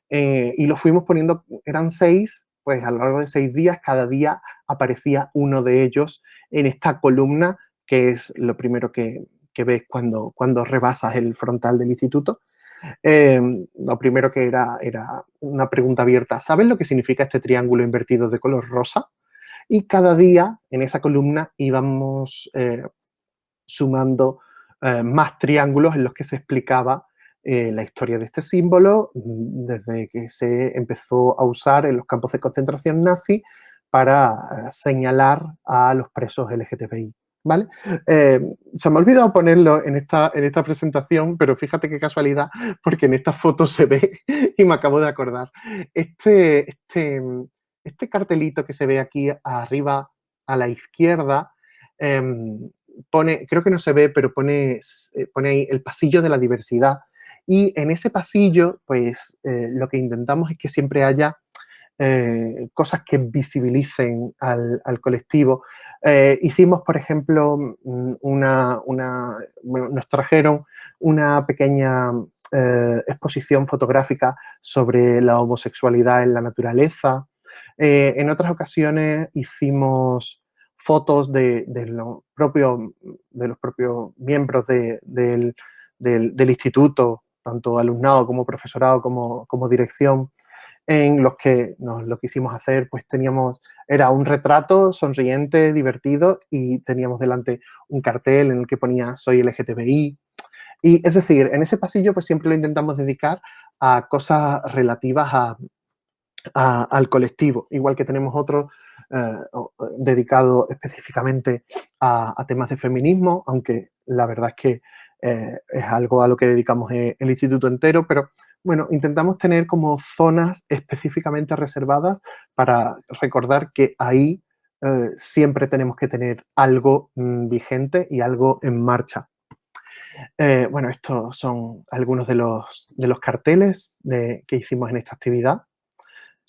y los fuimos poniendo, eran 6, pues a lo largo de 6 días, cada día aparecía uno de ellos en esta columna, que es lo primero que ves cuando rebasas el frontal del instituto. Lo primero que era una pregunta abierta. ¿Sabes lo que significa este triángulo invertido de color rosa? Y cada día en esa columna íbamos sumando más triángulos en los que se explicaba la historia de este símbolo desde que se empezó a usar en los campos de concentración nazi para señalar a los presos LGTBI. ¿vale? Se me ha olvidado ponerlo en esta presentación, pero fíjate qué casualidad, porque en esta foto se ve y me acabo de acordar. Este, este, este cartelito que se ve aquí arriba a la izquierda, pone, creo que no se ve, pero pone ahí el pasillo de la diversidad. Y en ese pasillo, pues lo que intentamos es que siempre haya cosas que visibilicen al colectivo. Hicimos, por ejemplo, bueno, nos trajeron una pequeña exposición fotográfica sobre la homosexualidad en la naturaleza. En otras ocasiones hicimos fotos de los propios miembros del instituto, tanto alumnado como profesorado como dirección, en los que lo quisimos hacer, pues era un retrato sonriente, divertido, y teníamos delante un cartel en el que ponía soy LGTBI. Y es decir, en ese pasillo pues siempre lo intentamos dedicar a cosas relativas al colectivo, igual que tenemos otro dedicado específicamente a temas de feminismo, aunque la verdad es que es algo a lo que dedicamos el instituto entero, pero bueno, intentamos tener como zonas específicamente reservadas para recordar que ahí siempre tenemos que tener algo vigente y algo en marcha. Bueno, estos son algunos de los carteles que hicimos en esta actividad,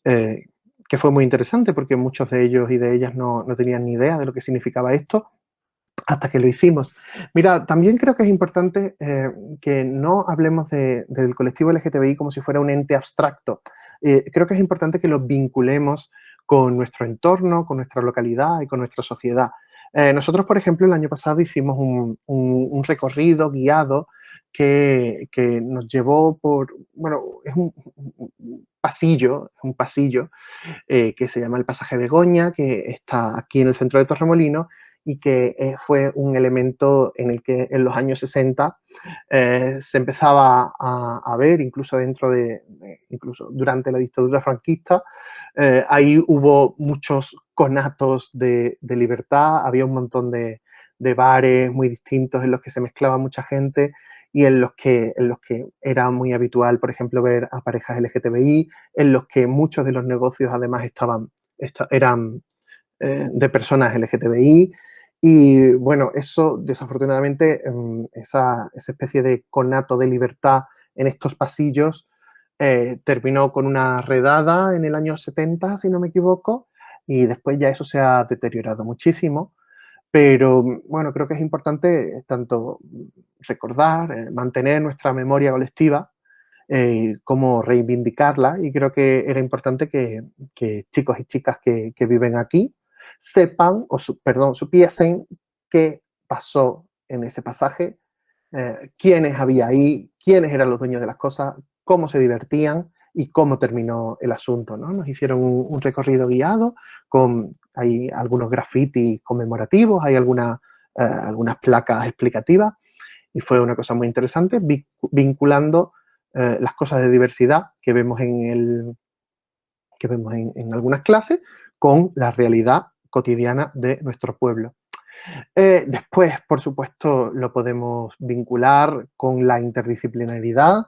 eh, que fue muy interesante porque muchos de ellos y de ellas no tenían ni idea de lo que significaba esto hasta que lo hicimos. Mira, también creo que es importante que no hablemos del colectivo LGTBI como si fuera un ente abstracto. Creo que es importante que lo vinculemos con nuestro entorno, con nuestra localidad y con nuestra sociedad. Nosotros, por ejemplo, el año pasado hicimos un recorrido guiado que nos llevó por, bueno, es un pasillo que se llama el Pasaje Begoña, que está aquí en el centro de Torremolinos y que fue un elemento en el que en los años 60 se empezaba a ver, incluso incluso durante la dictadura franquista, ahí hubo muchos conatos de libertad, había un montón de bares muy distintos en los que se mezclaba mucha gente y en los que era muy habitual, por ejemplo, ver a parejas LGTBI, en los que muchos de los negocios además eran de personas LGTBI. Y bueno, eso desafortunadamente, esa especie de conato de libertad en estos pasillos terminó con una redada en el año 70, si no me equivoco, y después ya eso se ha deteriorado muchísimo. Pero bueno, creo que es importante tanto recordar, mantener nuestra memoria colectiva, como reivindicarla, y creo que era importante que chicos y chicas que viven aquí sepan, perdón, supiesen qué pasó en ese pasaje, quiénes había ahí, quiénes eran los dueños de las cosas, cómo se divertían y cómo terminó el asunto, ¿no? Nos hicieron un recorrido guiado, hay algunos grafitis conmemorativos, hay algunas placas explicativas, y fue una cosa muy interesante, vinculando las cosas de diversidad que vemos en algunas clases con la realidad cotidiana de nuestro pueblo. Después, por supuesto, lo podemos vincular con la interdisciplinaridad,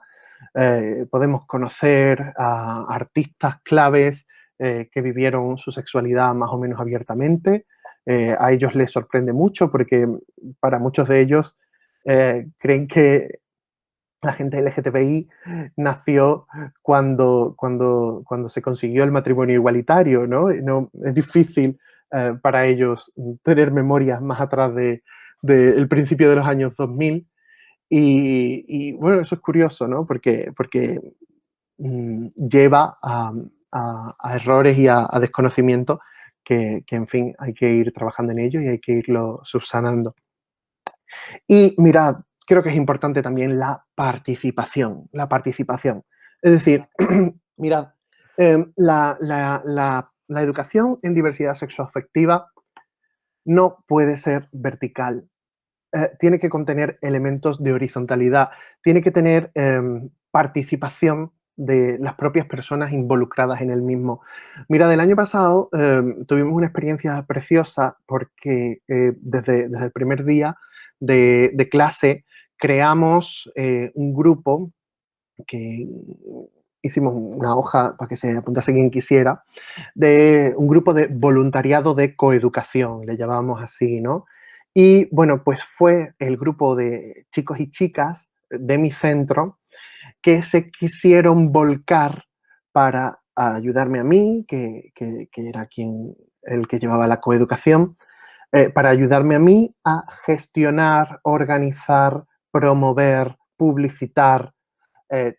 podemos conocer a artistas claves que vivieron su sexualidad más o menos abiertamente. A ellos les sorprende mucho porque para muchos de ellos creen que la gente LGTBI nació cuando se consiguió el matrimonio igualitario, ¿no? No es difícil para ellos tener memorias más atrás del principio de los años 2000. Y bueno, eso es curioso, ¿no? Porque lleva a errores y a desconocimiento que, en fin, hay que ir trabajando en ello y hay que irlo subsanando. Y mirad, creo que es importante también la participación, la participación. Es decir, mirad, la educación en diversidad sexoafectiva no puede ser vertical. Tiene que contener elementos de horizontalidad, tiene que tener participación de las propias personas involucradas en el mismo. Mira, del año pasado tuvimos una experiencia preciosa porque desde el primer día de clase creamos un grupo que hicimos una hoja para que se apuntase quien quisiera, de un grupo de voluntariado de coeducación, le llamábamos así, ¿no? Y bueno, pues fue el grupo de chicos y chicas de mi centro que se quisieron volcar para ayudarme a mí, que era quien, el que llevaba la coeducación, para ayudarme a mí a gestionar, organizar, promover, publicitar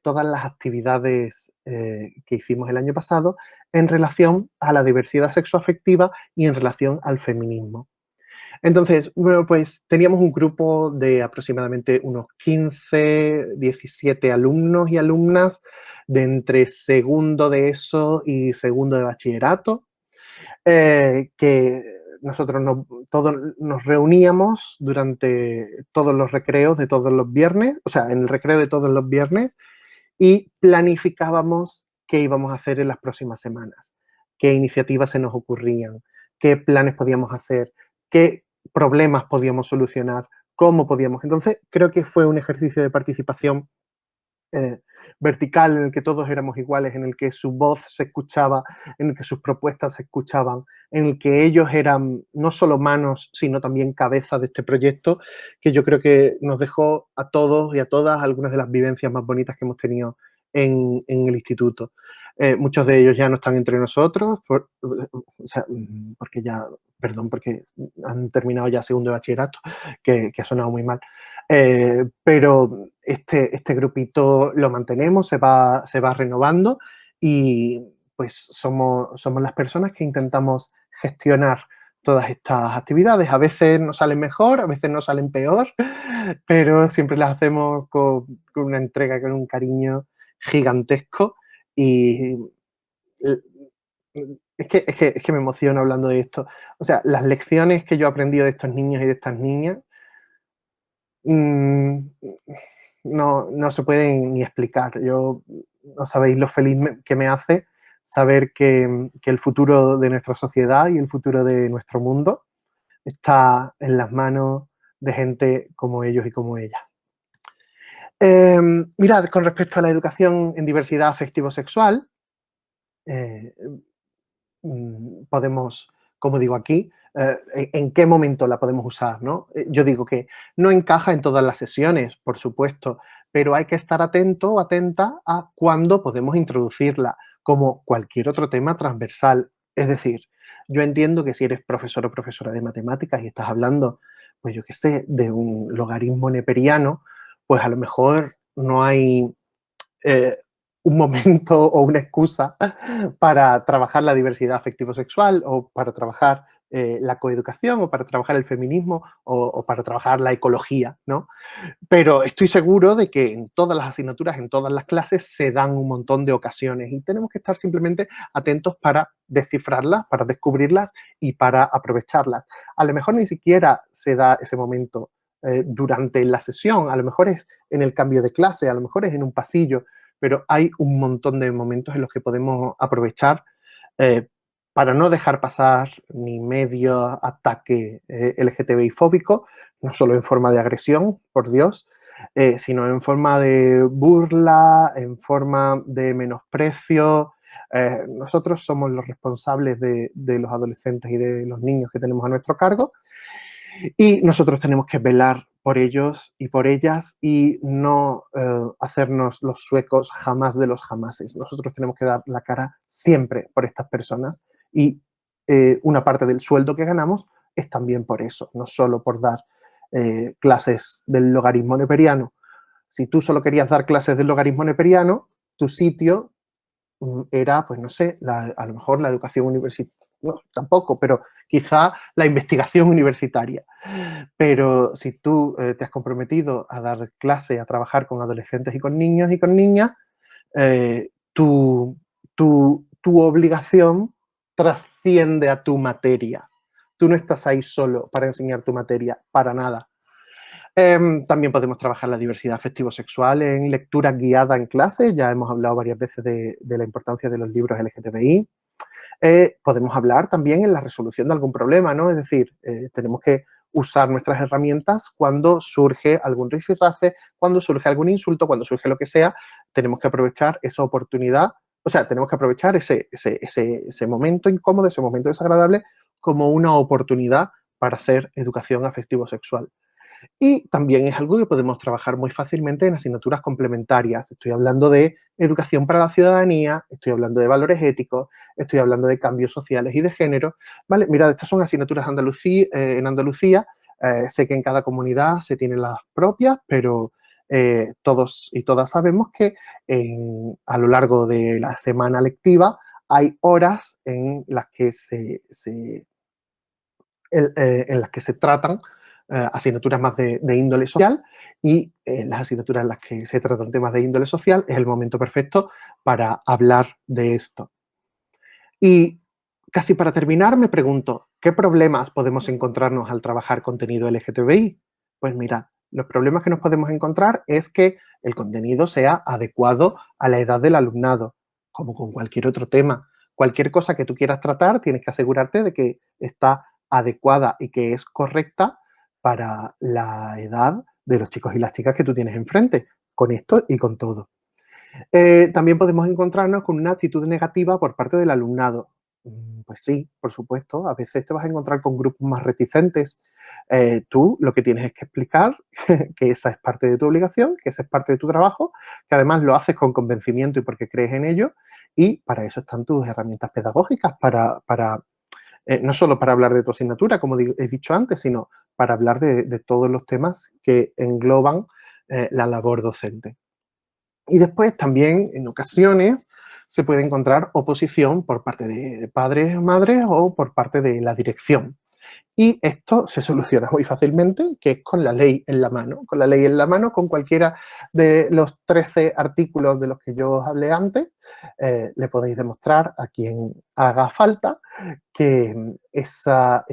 todas las actividades que hicimos el año pasado en relación a la diversidad sexoafectiva y en relación al feminismo. Entonces, bueno, pues teníamos un grupo de aproximadamente unos 15, 17 alumnos y alumnas de entre segundo de ESO y segundo de bachillerato, que nosotros todos nos reuníamos durante todos los recreos de todos los viernes, o sea, en el recreo de todos los viernes, y planificábamos qué íbamos a hacer en las próximas semanas, qué iniciativas se nos ocurrían, qué planes podíamos hacer, qué problemas podíamos solucionar, cómo podíamos. Entonces, creo que fue un ejercicio de participación eh, vertical en el que todos éramos iguales, en el que su voz se escuchaba, en el que sus propuestas se escuchaban, en el que ellos eran no solo manos, sino también cabeza de este proyecto, que yo creo que nos dejó a todos y a todas algunas de las vivencias más bonitas que hemos tenido en el instituto. Muchos de ellos ya no están entre nosotros, o sea, porque ya, perdón, porque han terminado ya segundo de bachillerato, que ha sonado muy mal. Pero este grupito lo mantenemos, se va renovando y pues somos las personas que intentamos gestionar todas estas actividades. A veces nos salen mejor, a veces nos salen peor, pero siempre las hacemos con una entrega, con un cariño gigantesco y es que me emociono hablando de esto. O sea, las lecciones que yo he aprendido de estos niños y de estas niñas Mm, no se pueden ni explicar. Yo no sabéis lo feliz que me hace saber que el futuro de nuestra sociedad y el futuro de nuestro mundo está en las manos de gente como ellos y como ellas. Mirad, con respecto a la educación en diversidad afectivo-sexual, eh, podemos, como digo aquí, en qué momento la podemos usar, ¿no? Yo digo que no encaja en todas las sesiones, por supuesto, pero hay que estar atento o atenta a cuándo podemos introducirla, como cualquier otro tema transversal. Es decir, yo entiendo que si eres profesor o profesora de matemáticas y estás hablando, pues yo qué sé, de un logaritmo neperiano, pues a lo mejor no hay eh, un momento o una excusa para trabajar la diversidad afectivo-sexual o para trabajar la coeducación o para trabajar el feminismo o para trabajar la ecología, ¿no? Pero estoy seguro de que en todas las asignaturas, en todas las clases, se dan un montón de ocasiones y tenemos que estar simplemente atentos para descifrarlas, para descubrirlas y para aprovecharlas. A lo mejor ni siquiera se da ese momento durante la sesión, a lo mejor es en el cambio de clase, a lo mejor es en un pasillo, pero hay un montón de momentos en los que podemos aprovechar eh, para no dejar pasar ni medio ataque LGTBI fóbico, no solo en forma de agresión, por Dios, sino en forma de burla, en forma de menosprecio. Nosotros somos los responsables de los adolescentes y de los niños que tenemos a nuestro cargo y nosotros tenemos que velar por ellos y por ellas y no hacernos los suecos jamás de los jamases. Nosotros tenemos que dar la cara siempre por estas personas y una parte del sueldo que ganamos es también por eso, no solo por dar clases del logaritmo neperiano. Si tú solo querías dar clases del logaritmo neperiano, tu sitio era, pues no sé, a lo mejor la educación universitaria, no, tampoco, pero quizá la investigación universitaria. Pero si tú te has comprometido a dar clase, a trabajar con adolescentes y con niños y con niñas, tu obligación trasciende a tu materia. Tú no estás ahí solo para enseñar tu materia, para nada. También podemos trabajar la diversidad afectivo-sexual en lectura guiada en clase. Ya hemos hablado varias veces de la importancia de los libros LGTBI. Podemos hablar también en la resolución de algún problema, ¿no? Es decir, tenemos que usar nuestras herramientas cuando surge algún rifirrafe, cuando surge algún insulto, cuando surge lo que sea, tenemos que aprovechar esa oportunidad, o sea, tenemos que aprovechar ese momento incómodo, ese momento desagradable, como una oportunidad para hacer educación afectivo-sexual. Y también es algo que podemos trabajar muy fácilmente en asignaturas complementarias. Estoy hablando de educación para la ciudadanía, estoy hablando de valores éticos, estoy hablando de cambios sociales y de género. ¿Vale? Mirad, estas son asignaturas en Andalucía. Sé que en cada comunidad se tienen las propias, pero todos y todas sabemos que a lo largo de la semana lectiva hay horas en las que en las que se tratan asignaturas más de índole social y las asignaturas en las que se tratan temas de índole social es el momento perfecto para hablar de esto. Y casi para terminar me pregunto, ¿qué problemas podemos encontrarnos al trabajar contenido LGTBI? Pues mirad, los problemas que nos podemos encontrar es que el contenido sea adecuado a la edad del alumnado, como con cualquier otro tema. Cualquier cosa que tú quieras tratar, tienes que asegurarte de que está adecuada y que es correcta para la edad de los chicos y las chicas que tú tienes enfrente, con esto y con todo. También podemos encontrarnos con una actitud negativa por parte del alumnado. Pues sí, por supuesto, a veces te vas a encontrar con grupos más reticentes. Tú lo que tienes es que explicar que esa es parte de tu obligación, que esa es parte de tu trabajo, que además lo haces con convencimiento y porque crees en ello, y para eso están tus herramientas pedagógicas, no solo para hablar de tu asignatura, como he dicho antes, sino para hablar de todos los temas que engloban la labor docente. Y después también, en ocasiones, se puede encontrar oposición por parte de padres o madres o por parte de la dirección. Y esto se soluciona muy fácilmente, que es con la ley en la mano. Con la ley en la mano, con cualquiera de los 13 artículos de los que yo os hablé antes, le podéis demostrar a quien haga falta que esa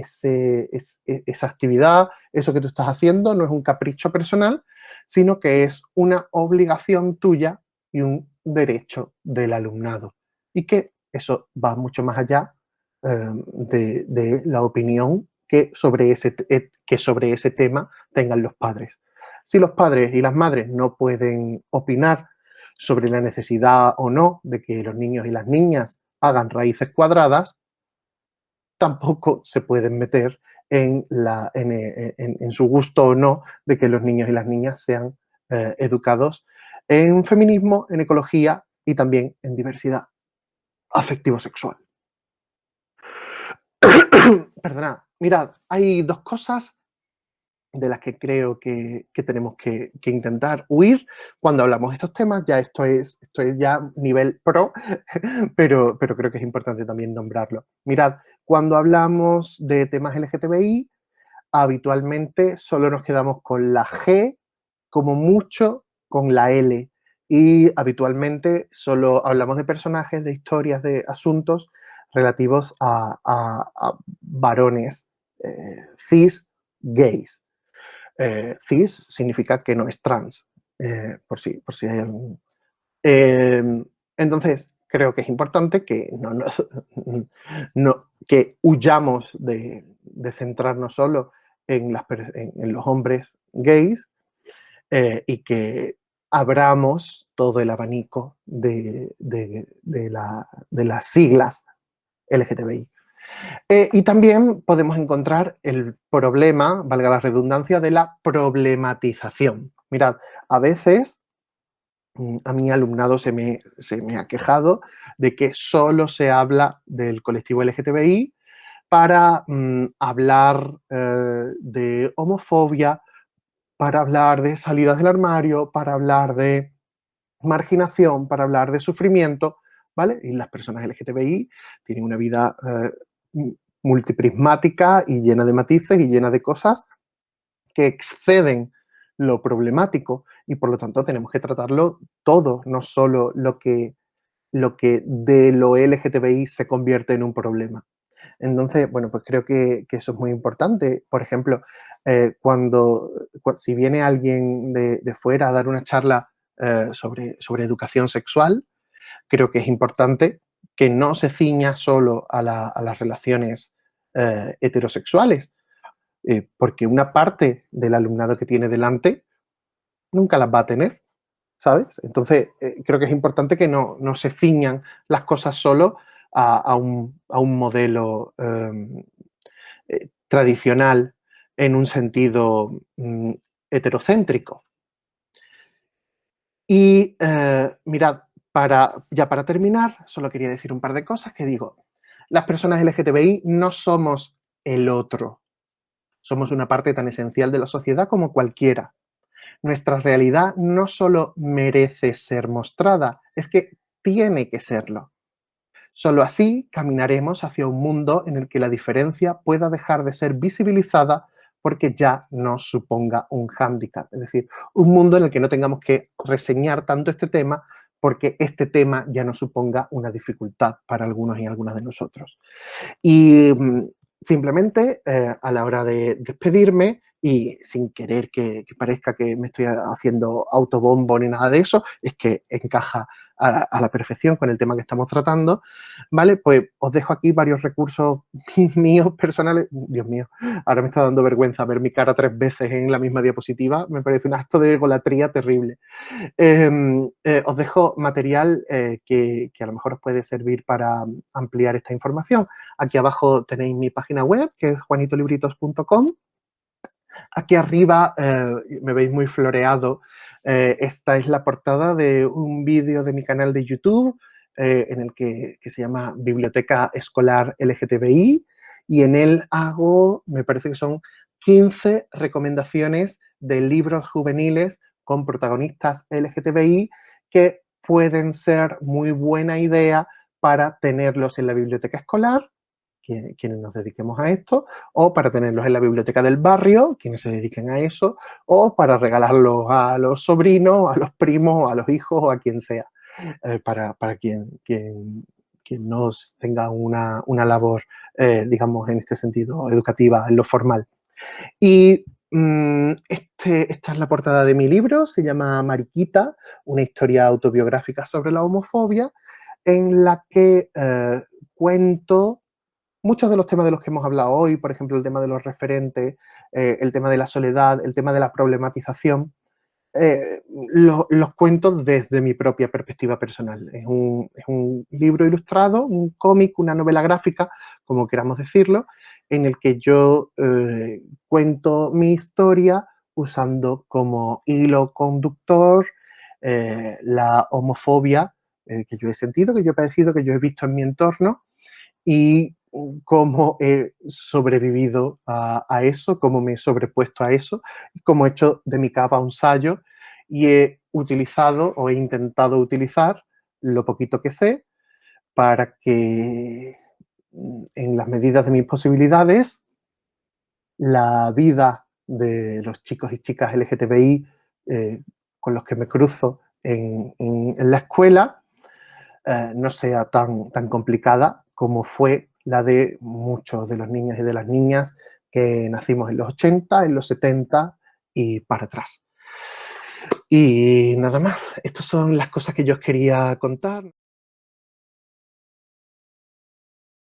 actividad, eso que tú estás haciendo, no es un capricho personal, sino que es una obligación tuya y un derecho del alumnado. Y que eso va mucho más allá de la opinión que sobre ese tema tengan los padres. Si los padres y las madres no pueden opinar sobre la necesidad o no de que los niños y las niñas hagan raíces cuadradas, tampoco se pueden meter en su gusto o no de que los niños y las niñas sean educados en feminismo, en ecología y también en diversidad afectivo-sexual. Perdonad, mirad, hay dos cosas de las que creo que tenemos que intentar huir cuando hablamos de estos temas. Ya esto es ya nivel pro, pero creo que es importante también nombrarlo. Mirad, cuando hablamos de temas LGTBI, habitualmente solo nos quedamos con la G, como mucho con la L. Y habitualmente solo hablamos de personajes, de historias, de asuntos relativos a varones cis gays. Cis significa que no es trans, por si hay algún... entonces, creo que es importante que que huyamos de centrarnos solo en los hombres gays y que abramos todo el abanico de las siglas LGTBI. Y también podemos encontrar el problema, valga la redundancia, de la problematización. Mirad, a veces a mi alumnado se me ha quejado de que solo se habla del colectivo LGTBI para hablar de homofobia, para hablar de salidas del armario, para hablar de marginación, para hablar de sufrimiento, ¿vale? Y las personas LGTBI tienen una vida multiprismática y llena de matices y llena de cosas que exceden lo problemático y por lo tanto tenemos que tratarlo todo, no solo lo que de lo LGTBI se convierte en un problema. Entonces, bueno, pues creo que eso es muy importante. Por ejemplo, cuando, si viene alguien de fuera a dar una charla sobre educación sexual, creo que es importante que no se ciña solo a las relaciones heterosexuales, porque una parte del alumnado que tiene delante nunca las va a tener, ¿sabes? Entonces, creo que es importante que no se ciñan las cosas solo a un modelo tradicional en un sentido heterocéntrico. Y mirad, ya para terminar, solo quería decir un par de cosas que digo. Las personas LGTBI no somos el otro, somos una parte tan esencial de la sociedad como cualquiera. Nuestra realidad no solo merece ser mostrada, es que tiene que serlo. Solo así caminaremos hacia un mundo en el que la diferencia pueda dejar de ser visibilizada porque ya no suponga un hándicap. Es decir, un mundo en el que no tengamos que reseñar tanto este tema porque este tema ya no suponga una dificultad para algunos y algunas de nosotros. Y simplemente a la hora de despedirme y sin querer que parezca que me estoy haciendo autobombo ni nada de eso, es que encaja a la perfección con el tema que estamos tratando, ¿vale? Pues os dejo aquí varios recursos míos personales. Dios mío, ahora me está dando vergüenza ver mi cara 3 veces en la misma diapositiva, me parece un acto de egolatría terrible. Os dejo material que a lo mejor os puede servir para ampliar esta información. Aquí abajo tenéis mi página web, que es juanitolibritos.com. Aquí arriba me veis muy floreado. Esta es la portada de un vídeo de mi canal de YouTube en el que se llama Biblioteca Escolar LGTBI y en él hago, me parece que son 15 recomendaciones de libros juveniles con protagonistas LGTBI que pueden ser muy buena idea para tenerlos en la biblioteca escolar, quienes nos dediquemos a esto, o para tenerlos en la biblioteca del barrio, quienes se dediquen a eso, o para regalarlos a los sobrinos, a los primos, a los hijos o a quien sea, para quien no tenga una labor, digamos, en este sentido, educativa, en lo formal. Y esta es la portada de mi libro, se llama Mariquita, una historia autobiográfica sobre la homofobia, en la que cuento muchos de los temas de los que hemos hablado hoy, por ejemplo, el tema de los referentes, el tema de la soledad, el tema de la problematización, los cuento desde mi propia perspectiva personal. Es un libro ilustrado, un cómic, una novela gráfica, como queramos decirlo, en el que yo cuento mi historia usando como hilo conductor la homofobia que yo he sentido, que yo he padecido, que yo he visto en mi entorno y cómo he sobrevivido a eso, cómo me he sobrepuesto a eso, y cómo he hecho de mi capa un sayo y he utilizado o he intentado utilizar lo poquito que sé para que en las medidas de mis posibilidades la vida de los chicos y chicas LGTBI con los que me cruzo en la escuela no sea tan complicada como fue la de muchos de los niños y de las niñas que nacimos en los 80, en los 70 y para atrás. Y nada más, estas son las cosas que yo os quería contar.